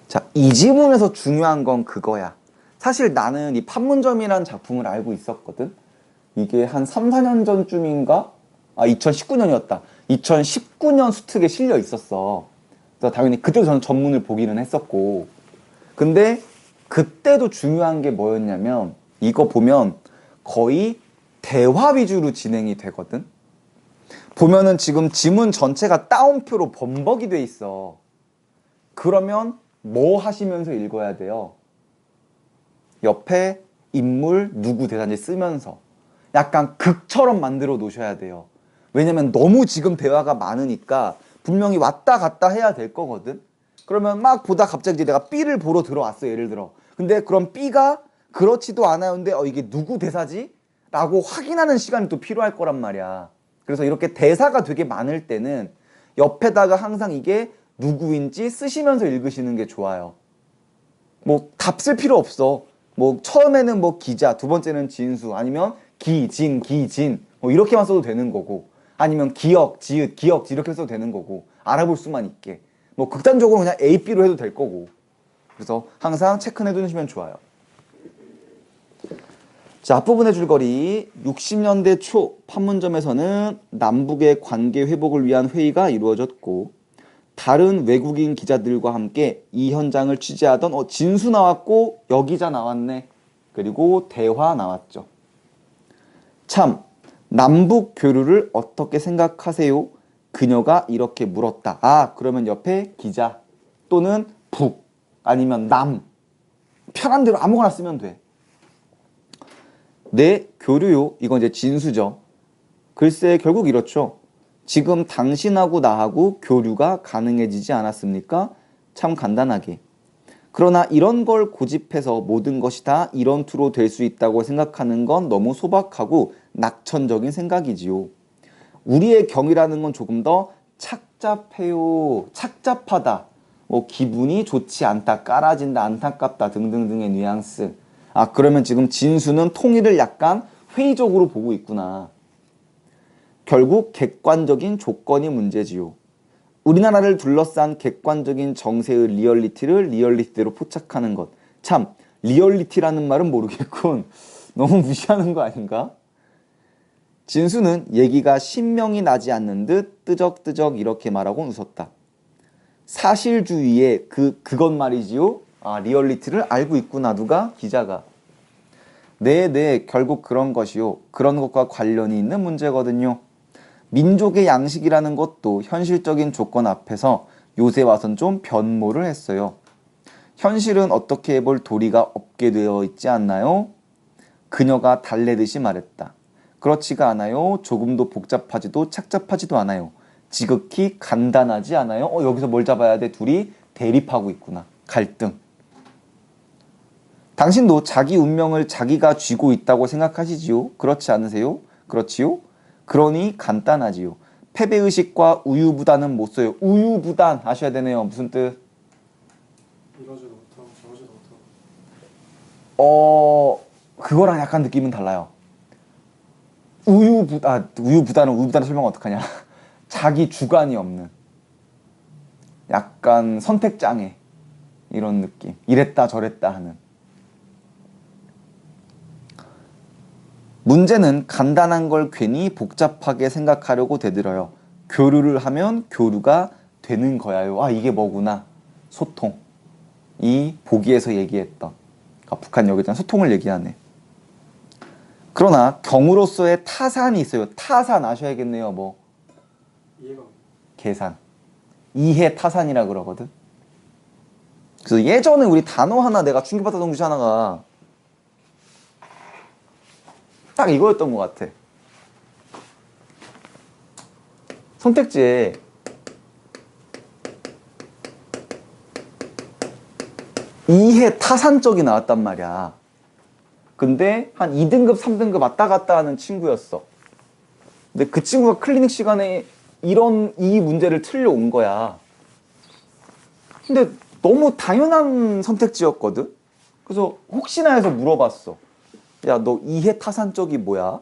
Speaker 1: 자, 이 지문에서 중요한 건 그거야. 사실 나는 이 판문점이라는 작품을 알고 있었거든. 이게 한 3, 4년 전쯤인가? 2019년이었다. 2019년 수특에 실려 있었어. 그래서 당연히 그때도 저는 전문을 보기는 했었고, 근데 그때도 중요한 게 뭐였냐면, 이거 보면 거의 대화 위주로 진행이 되거든. 보면은 지금 지문 전체가 따옴표로 범벅이 돼 있어. 그러면 뭐 하시면서 읽어야 돼요? 옆에 인물 누구 대사인지 쓰면서 약간 극처럼 만들어 놓으셔야 돼요. 왜냐면 너무 지금 대화가 많으니까 분명히 왔다 갔다 해야 될 거거든. 그러면 막 보다 갑자기 이제 내가 B를 보러 들어왔어, 예를 들어. 근데 그럼 B가 그렇지도 않아요. 근데 이게 누구 대사지? 라고 확인하는 시간이 또 필요할 거란 말이야. 그래서 이렇게 대사가 되게 많을 때는 옆에다가 항상 이게 누구인지 쓰시면서 읽으시는 게 좋아요. 뭐 답 쓸 필요 없어. 뭐 처음에는 뭐 기자, 두 번째는 진수, 아니면 기진 뭐 이렇게만 써도 되는 거고, 아니면 기억, 지읒, 기억, 이렇게 써도 되는 거고, 알아볼 수만 있게. 뭐 극단적으로 그냥 A, B로 해도 될 거고. 그래서 항상 체크해 두시면 좋아요. 자, 앞부분의 줄거리. 60년대 초 판문점에서는 남북의 관계 회복을 위한 회의가 이루어졌고, 다른 외국인 기자들과 함께 이 현장을 취재하던 진수 나왔고, 여기자 나왔네. 그리고 대화 나왔죠. 참, 남북 교류를 어떻게 생각하세요? 그녀가 이렇게 물었다. 그러면 옆에 기자 또는 북 아니면 남, 편한 대로 아무거나 쓰면 돼. 네, 교류요. 이건 이제 진수죠. 글쎄 결국 이렇죠. 지금 당신하고 나하고 교류가 가능해지지 않았습니까? 참 간단하게. 그러나 이런 걸 고집해서 모든 것이 다 이런 투로 될 수 있다고 생각하는 건 너무 소박하고 낙천적인 생각이지요. 우리의 경이라는 건 조금 더 착잡해요. 착잡하다. 뭐 기분이 좋지 않다, 깔아진다, 안타깝다 등등등의 뉘앙스. 아, 그러면 지금 진수는 통일을 약간 회의적으로 보고 있구나. 결국 객관적인 조건이 문제지요. 우리나라를 둘러싼 객관적인 정세의 리얼리티를 리얼리티대로 포착하는 것. 참, 리얼리티라는 말은 모르겠군. 너무 무시하는 거 아닌가? 진수는 얘기가 신명이 나지 않는 듯 뜨적뜨적 이렇게 말하고 웃었다. 사실주의의 그것 말이지요? 아, 리얼리티를 알고 있구나. 누가? 기자가. 네, 결국 그런 것이요. 그런 것과 관련이 있는 문제거든요. 민족의 양식이라는 것도 현실적인 조건 앞에서 요새 와선 좀 변모를 했어요. 현실은 어떻게 해볼 도리가 없게 되어 있지 않나요? 그녀가 달래듯이 말했다. 그렇지가 않아요. 조금도 복잡하지도 착잡하지도 않아요. 지극히 간단하지 않아요? 여기서 뭘 잡아야 돼? 둘이 대립하고 있구나. 갈등. 당신도 자기 운명을 자기가 쥐고 있다고 생각하시지요? 그렇지 않으세요? 그렇지요? 그러니 간단하지요. 패배의식과 우유부단은 못 써요. 우유부단 아셔야 되네요. 무슨 뜻?
Speaker 2: 이러지도 못하고 저러지도 못하고.
Speaker 1: 그거랑 약간 느낌은 달라요. 우유부단을 설명하면 어떡하냐. 자기 주관이 없는. 약간 선택장애. 이런 느낌. 이랬다 저랬다 하는. 문제는 간단한 걸 괜히 복잡하게 생각하려고 되들어요. 교류를 하면 교류가 되는 거야요. 아, 이게 뭐구나. 소통. 이 보기에서 얘기했던. 북한 여기 있잖아. 소통을 얘기하네. 그러나 경우로서의 타산이 있어요. 타산 아셔야겠네요. 뭐
Speaker 2: 이해가
Speaker 1: 계산. 이해 타산이라 그러거든. 그래서 예전에 우리 단어 하나 내가 충격받았던 것이 하나가 딱 이거였던 것 같아. 선택지에 이해 타산적이 나왔단 말이야. 근데 한 2등급, 3등급 왔다 갔다 하는 친구였어. 근데 그 친구가 클리닉 시간에 이 문제를 틀려온 거야. 근데 너무 당연한 선택지였거든? 그래서 혹시나 해서 물어봤어. 야, 너 이해 타산적이 뭐야?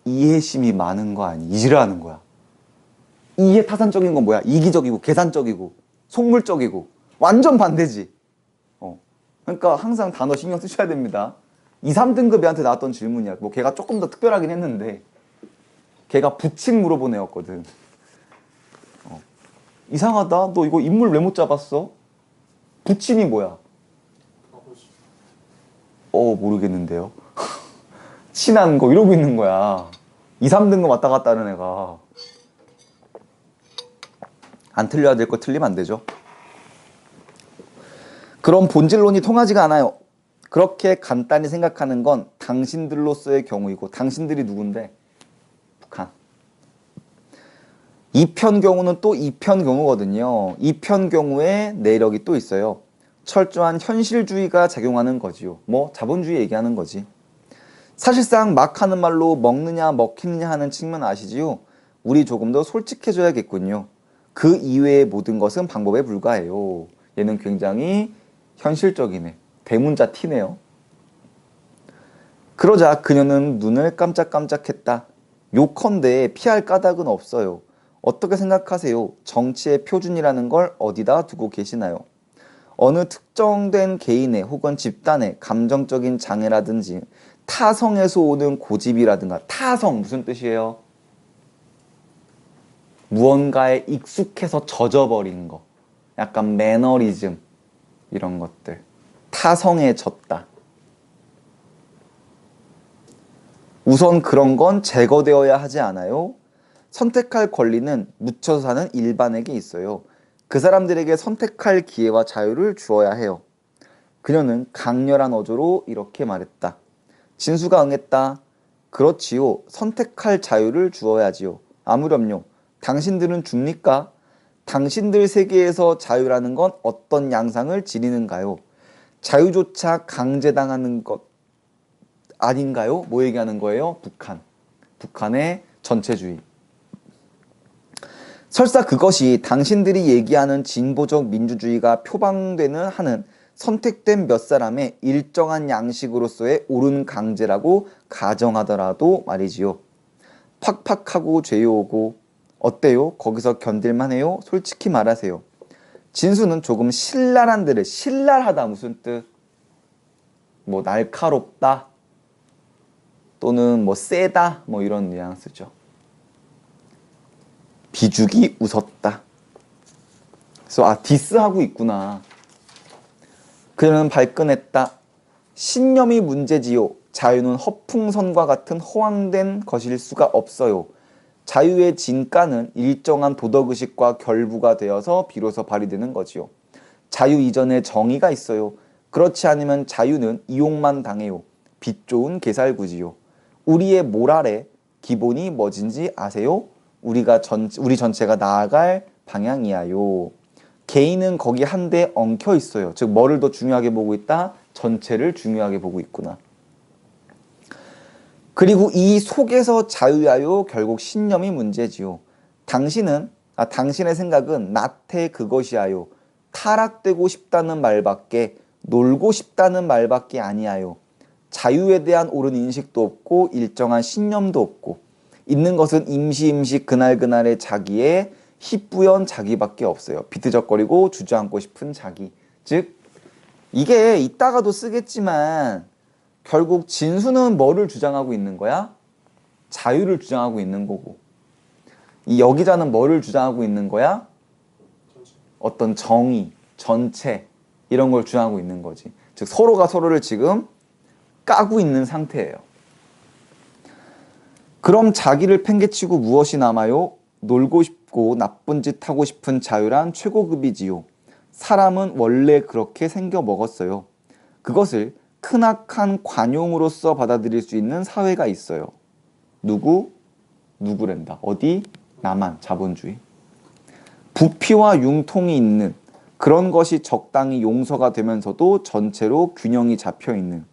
Speaker 1: 이해심이 많은 거 아니? 이지라는 거야. 이해 타산적인 건 뭐야? 이기적이고 계산적이고 속물적이고 완전 반대지. 그러니까 항상 단어 신경 쓰셔야 됩니다. 2, 3등급 애한테 나왔던 질문이야. 뭐 걔가 조금 더 특별하긴 했는데 걔가 부칙 물어본 애였거든. 이상하다. 너 이거 인물 왜 못 잡았어? 부친이 뭐야?
Speaker 2: 아버지.
Speaker 1: 모르겠는데요. 친한 거 이러고 있는 거야. 2, 3등급 왔다 갔다 하는 애가. 안 틀려야 될 거 틀리면 안 되죠. 그럼 본질론이 통하지가 않아요. 그렇게 간단히 생각하는 건 당신들로서의 경우이고 당신들이 누군데? 북한. 2편 경우는 또 2편 경우거든요. 2편 경우에 내력이 또 있어요. 철저한 현실주의가 작용하는 거지요. 뭐 자본주의 얘기하는 거지. 사실상 막 하는 말로 먹느냐 먹히느냐 하는 측면 아시지요? 우리 조금 더 솔직해져야겠군요. 그 이외의 모든 것은 방법에 불과해요. 얘는 굉장히 현실적이네. 대문자 티네요. 그러자 그녀는 눈을 깜짝깜짝했다. 요컨대 피할 까닭은 없어요. 어떻게 생각하세요? 정치의 표준이라는 걸 어디다 두고 계시나요? 어느 특정된 개인의 혹은 집단의 감정적인 장애라든지 타성에서 오는 고집이라든가. 타성 무슨 뜻이에요? 무언가에 익숙해서 젖어버린 거. 약간 매너리즘 이런 것들. 타성에 젖다. 우선 그런 건 제거되어야 하지 않아요? 선택할 권리는 묻혀서 사는 일반에게 있어요. 그 사람들에게 선택할 기회와 자유를 주어야 해요. 그녀는 강렬한 어조로 이렇게 말했다. 진수가 응했다. 그렇지요. 선택할 자유를 주어야지요. 아무렴요. 당신들은 줍니까? 당신들 세계에서 자유라는 건 어떤 양상을 지니는가요? 자유조차 강제당하는 것 아닌가요? 뭐 얘기하는 거예요? 북한. 북한의 전체주의. 설사 그것이 당신들이 얘기하는 진보적 민주주의가 표방되는 한은 선택된 몇 사람의 일정한 양식으로서의 옳은 강제라고 가정하더라도 말이지요. 팍팍하고 죄요오고 어때요? 거기서 견딜만해요? 솔직히 말하세요. 진수는 조금 신랄한 데를 신랄하다 무슨 뜻? 뭐 날카롭다 또는 뭐 세다 뭐 이런 뉘앙스죠. 비죽이 웃었다. 그래서 디스하고 있구나. 그는 발끈했다. 신념이 문제지요. 자유는 허풍선과 같은 허황된 것일 수가 없어요. 자유의 진가는 일정한 도덕의식과 결부가 되어서 비로소 발휘되는 거지요. 자유 이전에 정의가 있어요. 그렇지 않으면 자유는 이용만 당해요. 빛 좋은 개살구지요. 우리의 모랄의 기본이 뭐진지 아세요? 우리 전체가 나아갈 방향이야요. 개인은 거기 한데 엉켜 있어요. 즉 뭐를 더 중요하게 보고 있다? 전체를 중요하게 보고 있구나. 그리고 이 속에서 자유야요. 결국 신념이 문제지요. 당신의 생각은 나태 그것이야요. 타락되고 싶다는 말밖에 놀고 싶다는 말밖에 아니야요. 자유에 대한 옳은 인식도 없고 일정한 신념도 없고 있는 것은 임시 그날그날의 자기의 희뿌연 자기밖에 없어요. 비트적거리고 주저앉고 싶은 자기. 즉 이게 이따가도 쓰겠지만 결국 진수는 뭐를 주장하고 있는 거야? 자유를 주장하고 있는 거고 이 여기자는 뭐를 주장하고 있는 거야? 어떤 정의, 전체 이런 걸 주장하고 있는 거지. 즉 서로가 서로를 지금 까고 있는 상태예요. 그럼 자기를 팽개치고 무엇이 남아요? 놀고 싶고 나쁜 짓 하고 싶은 자유란 최고급이지요. 사람은 원래 그렇게 생겨 먹었어요. 그것을 크나큰 관용으로서 받아들일 수 있는 사회가 있어요. 누구랜다. 어디? 나만. 자본주의. 부피와 융통이 있는 그런 것이 적당히 용서가 되면서도 전체로 균형이 잡혀있는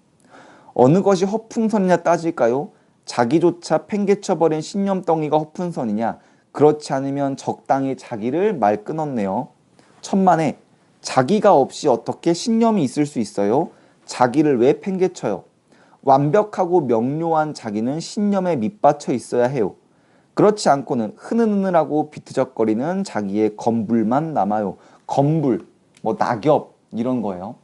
Speaker 1: 어느 것이 허풍선이냐 따질까요? 자기조차 팽개쳐버린 신념덩이가 허풍선이냐? 그렇지 않으면 적당히 자기를 말 끊었네요. 천만에 자기가 없이 어떻게 신념이 있을 수 있어요? 자기를 왜 팽개쳐요? 완벽하고 명료한 자기는 신념에 밑받쳐 있어야 해요. 그렇지 않고는 흐느느느하고 비트적거리는 자기의 건불만 남아요. 건불, 뭐 낙엽 이런 거예요.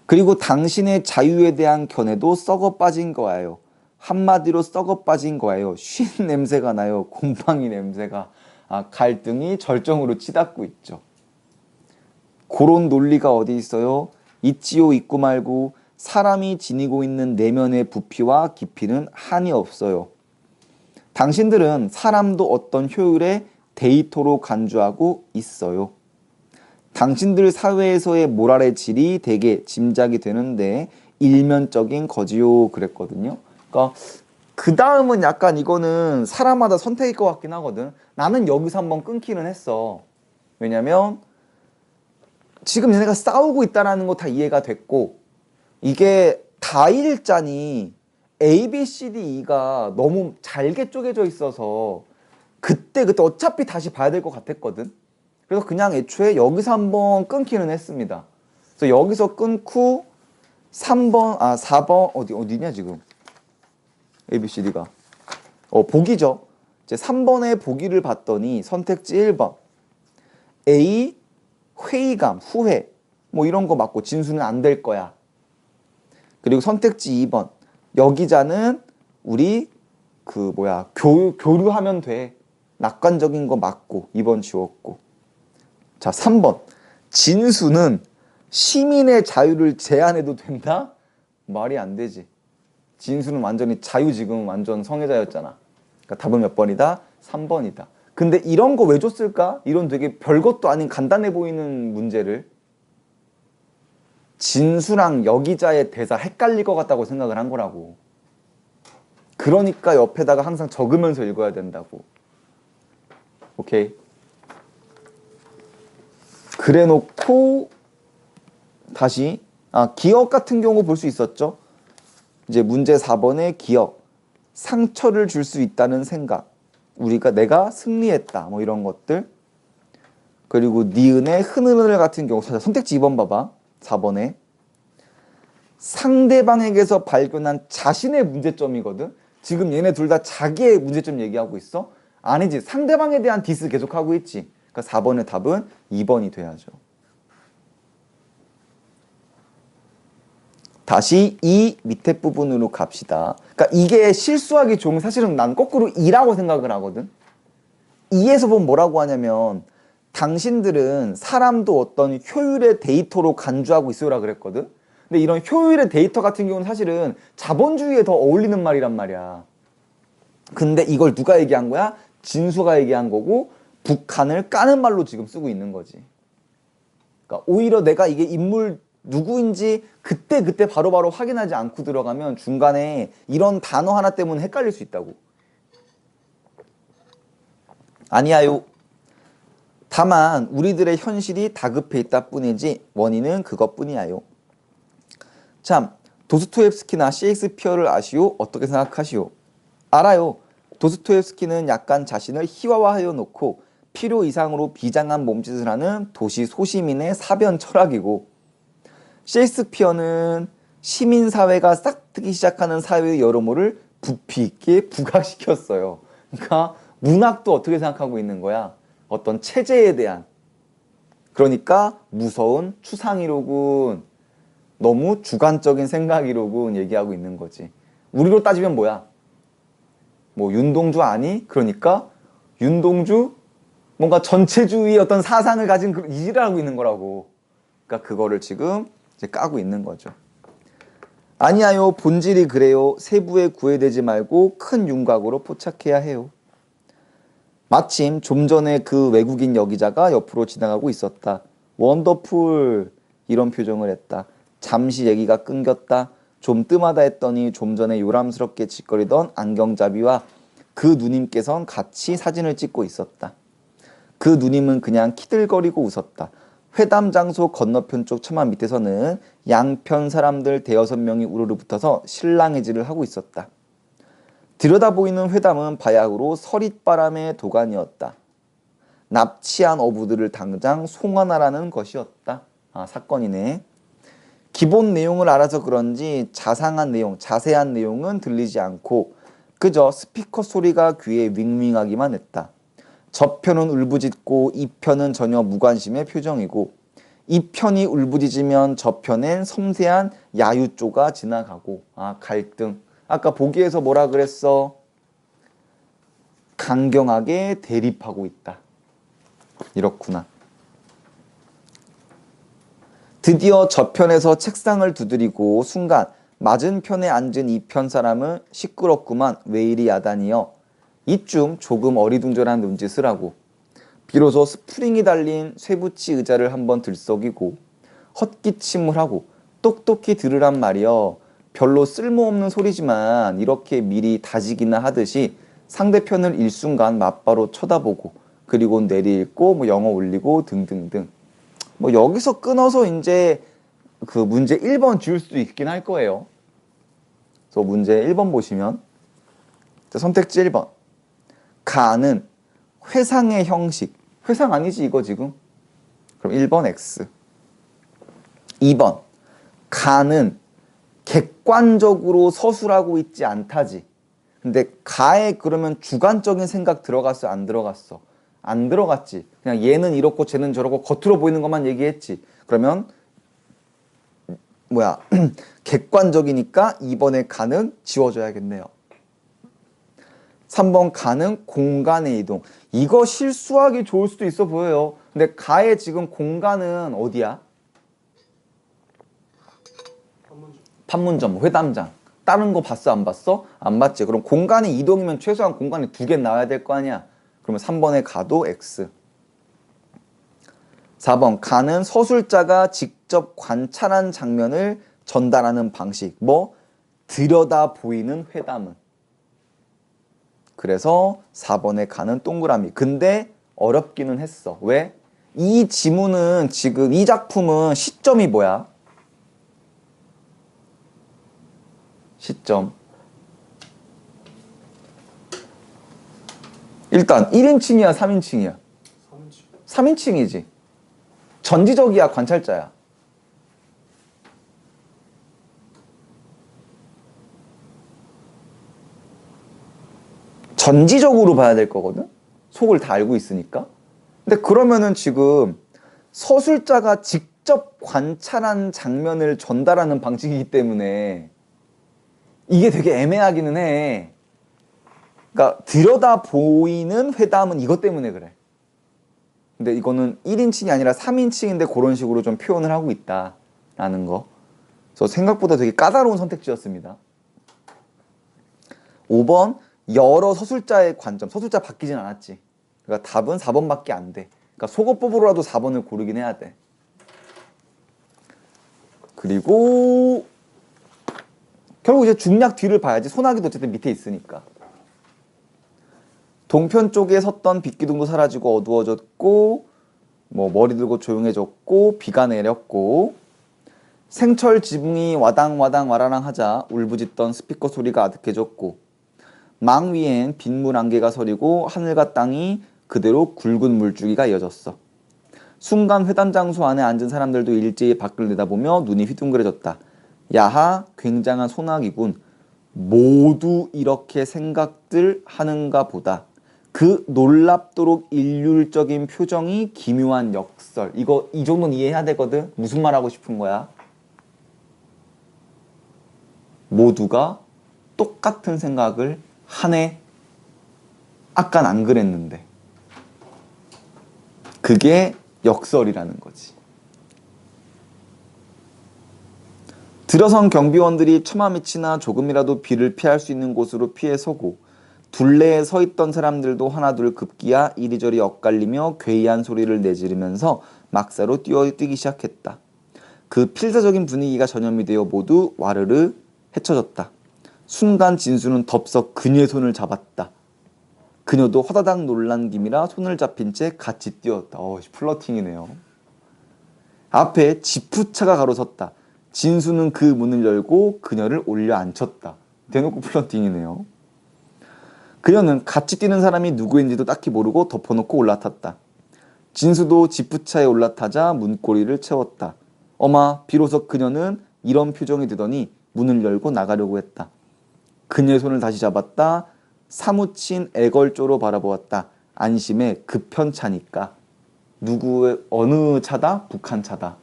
Speaker 1: 그리고 당신의 자유에 대한 견해도 썩어 빠진 거예요. 한마디로 썩어 빠진 거예요. 쉰 냄새가 나요. 곰팡이 냄새가. 갈등이 절정으로 치닫고 있죠. 그런 논리가 어디 있어요? 있지요 있고 말고 사람이 지니고 있는 내면의 부피와 깊이는 한이 없어요. 당신들은 사람도 어떤 효율의 데이터로 간주하고 있어요. 당신들 사회에서의 모랄의 질이 되게 짐작이 되는데 일면적인 거지요 그랬거든요. 그러니까 그 다음은 약간 이거는 사람마다 선택일 것 같긴 하거든. 나는 여기서 한번 끊기는 했어. 왜냐면 지금 얘네가 싸우고 있다는 거 다 이해가 됐고 이게 다일자니 A, B, C, D, E가 너무 잘게 쪼개져 있어서 그때 어차피 다시 봐야 될 것 같았거든. 그래서 그냥 애초에 여기서 한번 끊기는 했습니다. 그래서 여기서 끊고 4번 어디냐 지금 A, B, C, D가 보기죠. 이제 3번의 보기를 봤더니 선택지 1번 A 회의감, 후회 뭐 이런 거 맞고 진수는 안 될 거야. 그리고 선택지 2번 여기자는 우리 교류하면 돼. 낙관적인 거 맞고 2번 지웠고. 자 3번 진수는 시민의 자유를 제한해도 된다? 말이 안 되지. 진수는 완전히 자유 지금 완전 성애자였잖아. 그러니까 답은 몇 번이다? 3번이다. 근데 이런 거 왜 줬을까? 이런 되게 별것도 아닌 간단해 보이는 문제를 진수랑 여기자의 대사 헷갈릴 것 같다고 생각을 한 거라고. 그러니까 옆에다가 항상 적으면서 읽어야 된다고. 오케이. 그래 놓고 다시 기억 같은 경우 볼 수 있었죠. 이제 문제 4번의 기억. 상처를 줄 수 있다는 생각. 내가 승리했다. 뭐 이런 것들. 그리고 니은의 흐느늘 같은 경우 선택지 2번 봐봐. 4번에 상대방에게서 발견한 자신의 문제점이거든. 지금 얘네 둘 다 자기의 문제점 얘기하고 있어? 아니지. 상대방에 대한 디스 계속하고 있지. 그러니까 4번의 답은 2번이 돼야죠. 다시 이 밑에 부분으로 갑시다. 그러니까 이게 실수하기 좋은 게 사실은 난 거꾸로 2라고 생각을 하거든. 2에서 보면 뭐라고 하냐면 당신들은 사람도 어떤 효율의 데이터로 간주하고 있어요라 그랬거든. 근데 이런 효율의 데이터 같은 경우는 사실은 자본주의에 더 어울리는 말이란 말이야. 근데 이걸 누가 얘기한 거야? 진수가 얘기한 거고 북한을 까는 말로 지금 쓰고 있는 거지. 그러니까 오히려 내가 이게 인물 누구인지 그때 바로바로 확인하지 않고 들어가면 중간에 이런 단어 하나 때문에 헷갈릴 수 있다고. 아니야요. 다만 우리들의 현실이 다급해 있다 뿐이지 원인은 그것뿐이야요. 참, 도스토옙스키나 셰익스피어를 아시오? 어떻게 생각하시오? 알아요. 도스토옙스키는 약간 자신을 희화화하여 놓고 필요 이상으로 비장한 몸짓을 하는 도시 소시민의 사변 철학이고, 셰익스피어는 시민사회가 싹트기 시작하는 사회의 여러모를 부피 있게 부각시켰어요. 그러니까 문학도 어떻게 생각하고 있는 거야? 어떤 체제에 대한. 그러니까 무서운 추상이로군. 너무 주관적인 생각이로군 얘기하고 있는 거지. 우리로 따지면 뭐야? 뭐 윤동주 아니? 그러니까 윤동주 뭔가 전체주의 어떤 사상을 가진 이지를 하고 있는 거라고. 그러니까 그거를 지금 이제 까고 있는 거죠. 아니야요. 본질이 그래요. 세부에 구애되지 말고 큰 윤곽으로 포착해야 해요. 마침 좀 전에 그 외국인 여기자가 옆으로 지나가고 있었다. 원더풀 이런 표정을 했다. 잠시 얘기가 끊겼다. 좀 뜸하다 했더니 좀 전에 요람스럽게 짓거리던 안경잡이와 그 누님께선 같이 사진을 찍고 있었다. 그 누님은 그냥 키들거리고 웃었다. 회담 장소 건너편 쪽 처마 밑에서는 양편 사람들 대여섯 명이 우르르 붙어서 실랑이질을 하고 있었다. 들여다 보이는 회담은 바야흐로 서릿바람의 도가니였다. 납치한 어부들을 당장 송환하라는 것이었다. 아, 사건이네. 기본 내용을 알아서 그런지 자세한 내용은 들리지 않고 그저 스피커 소리가 귀에 윙윙하기만 했다. 저편은 울부짖고 이 편은 전혀 무관심의 표정이고 이 편이 울부짖으면 저편엔 섬세한 야유조가 지나가고 갈등. 아까 보기에서 뭐라 그랬어? 강경하게 대립하고 있다. 이렇구나. 드디어 저편에서 책상을 두드리고 순간 맞은편에 앉은 이 편 사람은 시끄럽구만 왜 이리 야단이여. 이쯤 조금 어리둥절한 눈짓을 하고 비로소 스프링이 달린 쇠붙이 의자를 한번 들썩이고 헛기침을 하고 똑똑히 들으란 말이여. 별로 쓸모없는 소리지만 이렇게 미리 다지기나 하듯이 상대편을 일순간 맞바로 쳐다보고 그리고 내리읽고 뭐 영어 올리고 등등등. 뭐 여기서 끊어서 이제 그 문제 1번 지울 수도 있긴 할 거예요. 그래서 문제 1번 보시면 선택지 1번. 가는 회상의 형식. 회상 아니지 이거 지금. 그럼 1번 X. 2번. 가는 객관적으로 서술하고 있지 않다지. 근데 가에 그러면 주관적인 생각 들어갔어 안 들어갔어? 안 들어갔지. 그냥 얘는 이렇고 쟤는 저렇고 겉으로 보이는 것만 얘기했지. 그러면 뭐야 객관적이니까 2번의 가는 지워줘야겠네요. 3번 가는 공간의 이동. 이거 실수하기 좋을 수도 있어 보여요. 근데 가의 지금 공간은 어디야? 판문점, 회담장. 다른 거 봤어 안 봤어? 안 봤지. 그럼 공간의 이동이면 최소한 공간이 2개 나와야 될 거 아니야. 그러면 3번의 가도 X. 4번 가는 서술자가 직접 관찰한 장면을 전달하는 방식. 뭐 들여다 보이는 회담은. 그래서 4번에 가는 동그라미. 근데 어렵기는 했어. 왜? 이 지문은 지금 이 작품은 시점이 뭐야? 시점. 일단 1인칭이야 3인칭이야? 3인칭이지. 전지적이야, 관찰자야. 전지적으로 봐야 될 거거든? 속을 다 알고 있으니까. 근데 그러면은 지금 서술자가 직접 관찰한 장면을 전달하는 방식이기 때문에 이게 되게 애매하기는 해. 그러니까 들여다 보이는 회담은 이것 때문에 그래. 근데 이거는 1인칭이 아니라 3인칭인데 그런 식으로 좀 표현을 하고 있다라는 거. 그래서 생각보다 되게 까다로운 선택지였습니다. 5번 여러 서술자의 관점. 서술자 바뀌진 않았지. 그러니까 답은 4번밖에 안 돼. 그러니까 속어법으로라도 4번을 고르긴 해야 돼. 그리고 결국 이제 중략 뒤를 봐야지. 소나기도 어쨌든 밑에 있으니까. 동편 쪽에 섰던 빛기둥도 사라지고 어두워졌고, 뭐 머리 들고 조용해졌고, 비가 내렸고, 생철 지붕이 와당와당 와라랑 하자 울부짖던 스피커 소리가 아득해졌고, 망 위엔 빗물 안개가 서리고 하늘과 땅이 그대로 굵은 물줄기가 이어졌어. 순간 회담 장소 안에 앉은 사람들도 일제히 밖을 내다보며 눈이 휘둥그레졌다. 야하, 굉장한 소나기군. 모두 이렇게 생각들 하는가 보다. 그 놀랍도록 일률적인 표정이 기묘한 역설. 이거 이 정도는 이해해야 되거든. 무슨 말 하고 싶은 거야? 모두가 똑같은 생각을 하네. 아깐 안 그랬는데. 그게 역설이라는 거지. 들어선 경비원들이 처마 밑이나 조금이라도 비를 피할 수 있는 곳으로 피해 서고, 둘레에 서 있던 사람들도 하나둘 급기야 이리저리 엇갈리며 괴이한 소리를 내지르면서 막사로 뛰기 시작했다. 그 필사적인 분위기가 전염이 되어 모두 와르르 헤쳐졌다. 순간 진수는 덥석 그녀의 손을 잡았다. 그녀도 허다닥 놀란 김이라 손을 잡힌 채 같이 뛰었다. 플러팅이네요. 앞에 지푸차가 가로섰다. 진수는 그 문을 열고 그녀를 올려 앉혔다. 대놓고 플러팅이네요. 그녀는 같이 뛰는 사람이 누구인지도 딱히 모르고 덮어놓고 올라탔다. 진수도 지푸차에 올라타자 문고리를 채웠다. 어마, 비로소 그녀는 이런 표정이 되더니 문을 열고 나가려고 했다. 그녀의 손을 다시 잡았다. 사무친 애걸조로 바라보았다. 안심의 급편차니까. 누구의 어느 차다? 북한 차다.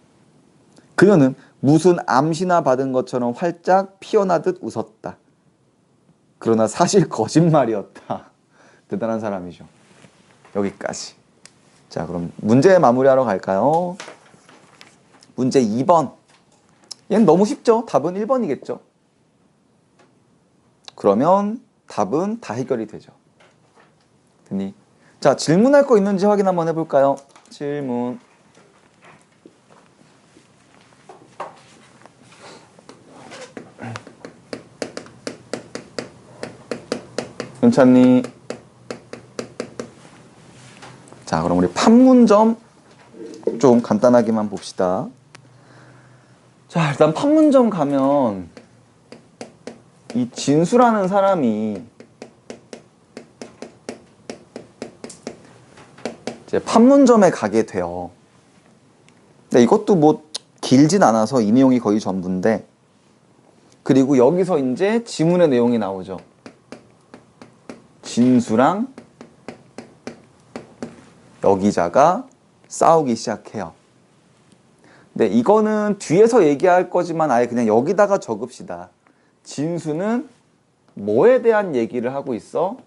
Speaker 1: 그녀는 무슨 암시나 받은 것처럼 활짝 피어나듯 웃었다. 그러나 사실 거짓말이었다. 대단한 사람이죠. 여기까지. 자, 그럼 문제 마무리하러 갈까요? 문제 2번. 얘는 너무 쉽죠? 답은 1번이겠죠? 그러면 답은 다 해결이 되죠. 됐니? 자, 질문할 거 있는지 확인 한번 해볼까요? 질문. 괜찮니? 자, 그럼 우리 판문점 좀 간단하게만 봅시다. 자, 일단 판문점 가면 이 진수라는 사람이 이제 판문점에 가게 돼요. 근데 이것도 뭐 길진 않아서 이 내용이 거의 전부인데, 그리고 여기서 이제 지문의 내용이 나오죠. 진수랑 여기자가 싸우기 시작해요. 근데 이거는 뒤에서 얘기할 거지만 아예 그냥 여기다가 적읍시다. 진수는 뭐에 대한 얘기를 하고 있어?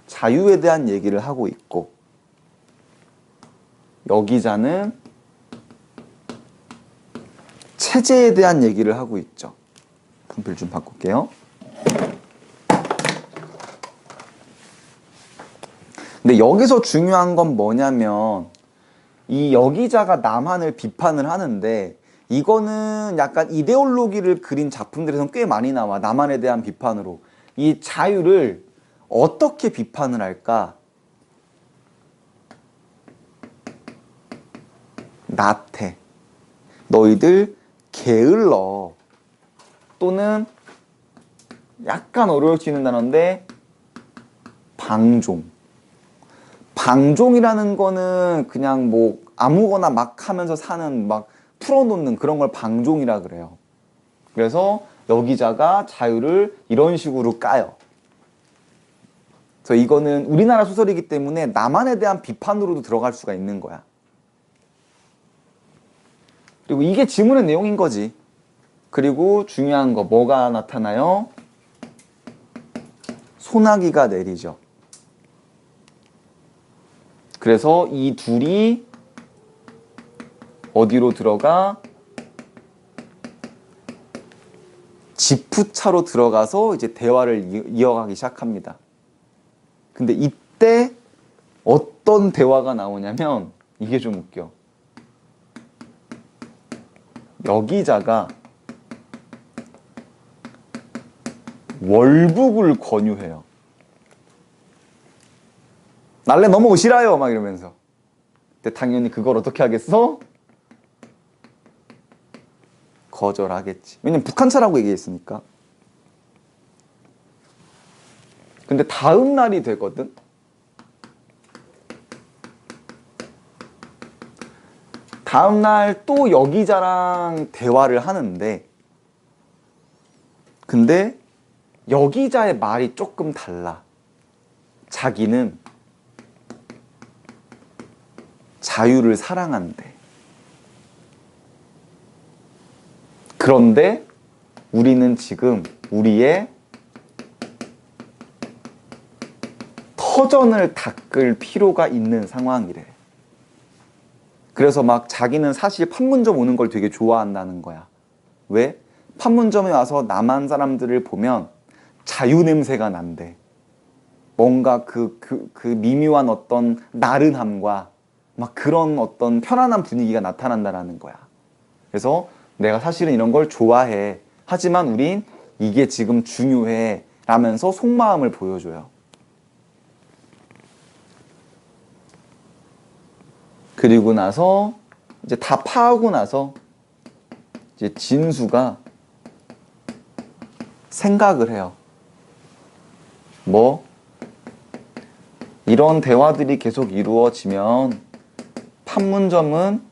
Speaker 1: 자유에 대한 얘기를 하고 있고, 여기자는 체제에 대한 얘기를 하고 있죠. 분필 좀 바꿀게요. 근데 여기서 중요한 건 뭐냐면, 이 여기자가 남한을 비판을 하는데, 이거는 약간 이데올로기를 그린 작품들에선 꽤 많이 나와. 남한에 대한 비판으로. 이 자유를 어떻게 비판을 할까? 나태. 너희들 게을러. 또는 약간 어려울 수 있는 단어인데 방종. 방종이라는 거는 그냥 뭐 아무거나 막 하면서 사는 막 풀어놓는 그런 걸 방종이라 그래요. 그래서 여기자가 자유를 이런 식으로 까요. 그래서 이거는 우리나라 소설이기 때문에 남한에 대한 비판으로도 들어갈 수가 있는 거야. 그리고 이게 지문의 내용인 거지. 그리고 중요한 거 뭐가 나타나요? 소나기가 내리죠. 그래서 이 둘이 어디로 들어가? 지푸차로 들어가서 이제 대화를 이어가기 시작합니다. 근데 이때 어떤 대화가 나오냐면 이게 좀 웃겨. 여기자가 월북을 권유해요. 날래 넘어오시라요 막 이러면서. 근데 당연히 그걸 어떻게 하겠어? 거절하겠지. 왜냐면 북한차라고 얘기했으니까. 근데 다음 날이 되거든. 다음 날 또 여기자랑 대화를 하는데 근데 여기자의 말이 조금 달라. 자기는 자유를 사랑한대. 그런데 우리는 지금 우리의 터전을 닦을 필요가 있는 상황이래. 그래서 막 자기는 사실 판문점 오는 걸 되게 좋아한다는 거야. 왜? 판문점에 와서 남한 사람들을 보면 자유 냄새가 난대. 뭔가 그 미묘한 어떤 나른함과 막 그런 어떤 편안한 분위기가 나타난다라는 거야. 그래서 내가 사실은 이런 걸 좋아해. 하지만 우린 이게 지금 중요해. 라면서 속마음을 보여줘요. 그리고 나서 이제 다 파하고 나서 이제 진수가 생각을 해요. 뭐? 이런 대화들이 계속 이루어지면 판문점은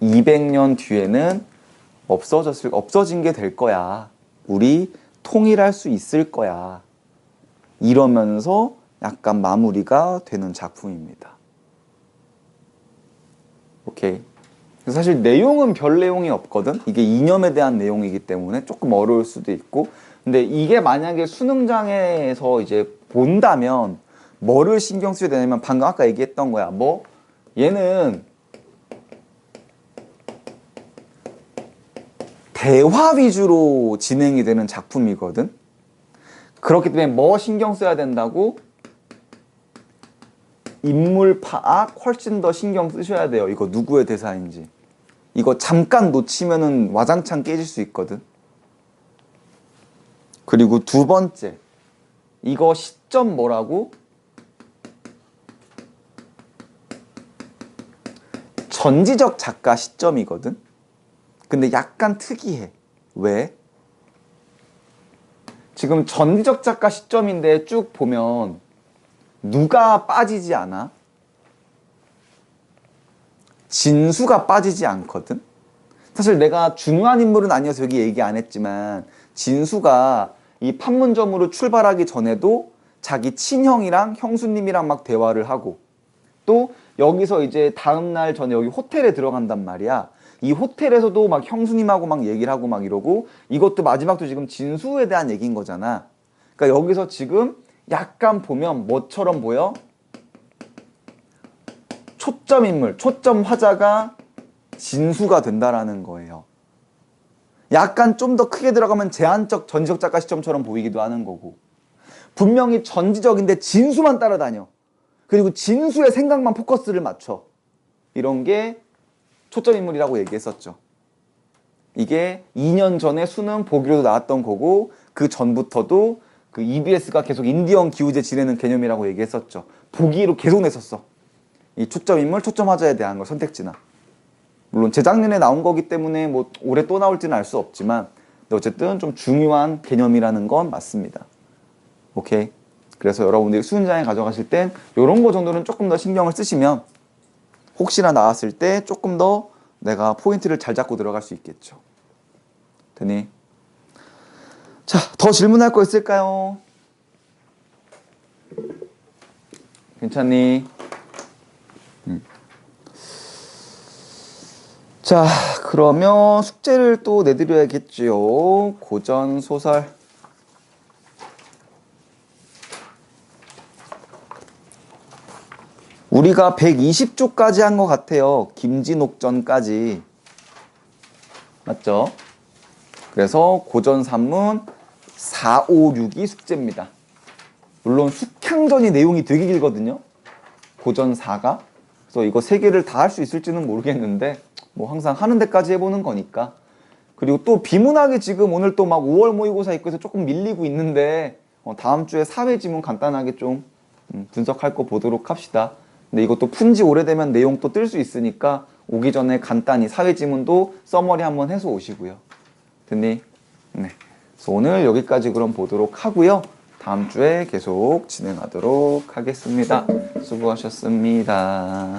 Speaker 1: 200년 뒤에는 없어진 게 될 거야. 우리 통일할 수 있을 거야. 이러면서 약간 마무리가 되는 작품입니다. 오케이. 사실 내용은 별 내용이 없거든. 이게 이념에 대한 내용이기 때문에 조금 어려울 수도 있고. 근데 이게 만약에 수능장에서 이제 본다면 뭐를 신경 써야 되냐면 방금 아까 얘기했던 거야. 뭐 얘는 대화 위주로 진행이 되는 작품이거든. 그렇기 때문에 뭐 신경 써야 된다고? 인물 파악 훨씬 더 신경 쓰셔야 돼요. 이거 누구의 대사인지. 이거 잠깐 놓치면은 와장창 깨질 수 있거든. 그리고 두 번째, 이거 시점 뭐라고? 전지적 작가 시점이거든. 근데 약간 특이해. 왜? 지금 전지적 작가 시점인데 쭉 보면 누가 빠지지 않아? 진수가 빠지지 않거든. 사실 내가 중요한 인물은 아니어서 여기 얘기 안 했지만 진수가 이 판문점으로 출발하기 전에도 자기 친형이랑 형수님이랑 막 대화를 하고 또 여기서 이제 다음날 전에 여기 호텔에 들어간단 말이야. 이 호텔에서도 막 형수님하고 막 얘기를 하고 막 이러고 이것도 마지막도 지금 진수에 대한 얘기인 거잖아. 그러니까 여기서 지금 약간 보면 뭐처럼 보여? 초점 인물, 초점 화자가 진수가 된다라는 거예요. 약간 좀 더 크게 들어가면 제한적 전지적 작가 시점처럼 보이기도 하는 거고 분명히 전지적인데 진수만 따라다녀. 그리고 진수의 생각만 포커스를 맞춰. 이런 게 초점 인물이라고 얘기했었죠. 이게 2년 전에 수능 보기로도 나왔던 거고 그 전부터도 그 EBS가 계속 인디언 기우제 지내는 개념이라고 얘기했었죠. 보기로 계속 냈었어. 이 초점 인물, 초점 화자에 대한 걸 선택지나. 물론 재작년에 나온 거기 때문에 뭐 올해 또 나올지는 알 수 없지만 근데 어쨌든 좀 중요한 개념이라는 건 맞습니다. 오케이. 그래서 여러분들이 수능장에 가져가실 땐 이런 거 정도는 조금 더 신경을 쓰시면 혹시나 나왔을 때 조금 더 내가 포인트를 잘 잡고 들어갈 수 있겠죠. 되니? 자, 더 질문할 거 있을까요? 괜찮니? 자, 그러면 숙제를 또 내드려야겠지요. 고전 소설. 우리가 120조까지 한 것 같아요. 김진옥전까지. 맞죠? 그래서 고전 산문 4, 5, 6이 숙제입니다. 물론 숙향전이 내용이 되게 길거든요. 고전 4가. 그래서 이거 3개를 다 할 수 있을지는 모르겠는데 뭐 항상 하는 데까지 해보는 거니까. 그리고 또 비문학이 지금 오늘 또 막 5월 모의고사 있고 해서 조금 밀리고 있는데 다음 주에 사회 지문 간단하게 좀 분석할 거 보도록 합시다. 근데 이것도 푼지 오래되면 내용 또 뜰 수 있으니까 오기 전에 간단히 사회 지문도 서머리 한번 해서 오시고요. 됐니? 네. 그래서 오늘 여기까지 그럼 보도록 하고요. 다음 주에 계속 진행하도록 하겠습니다. 수고하셨습니다.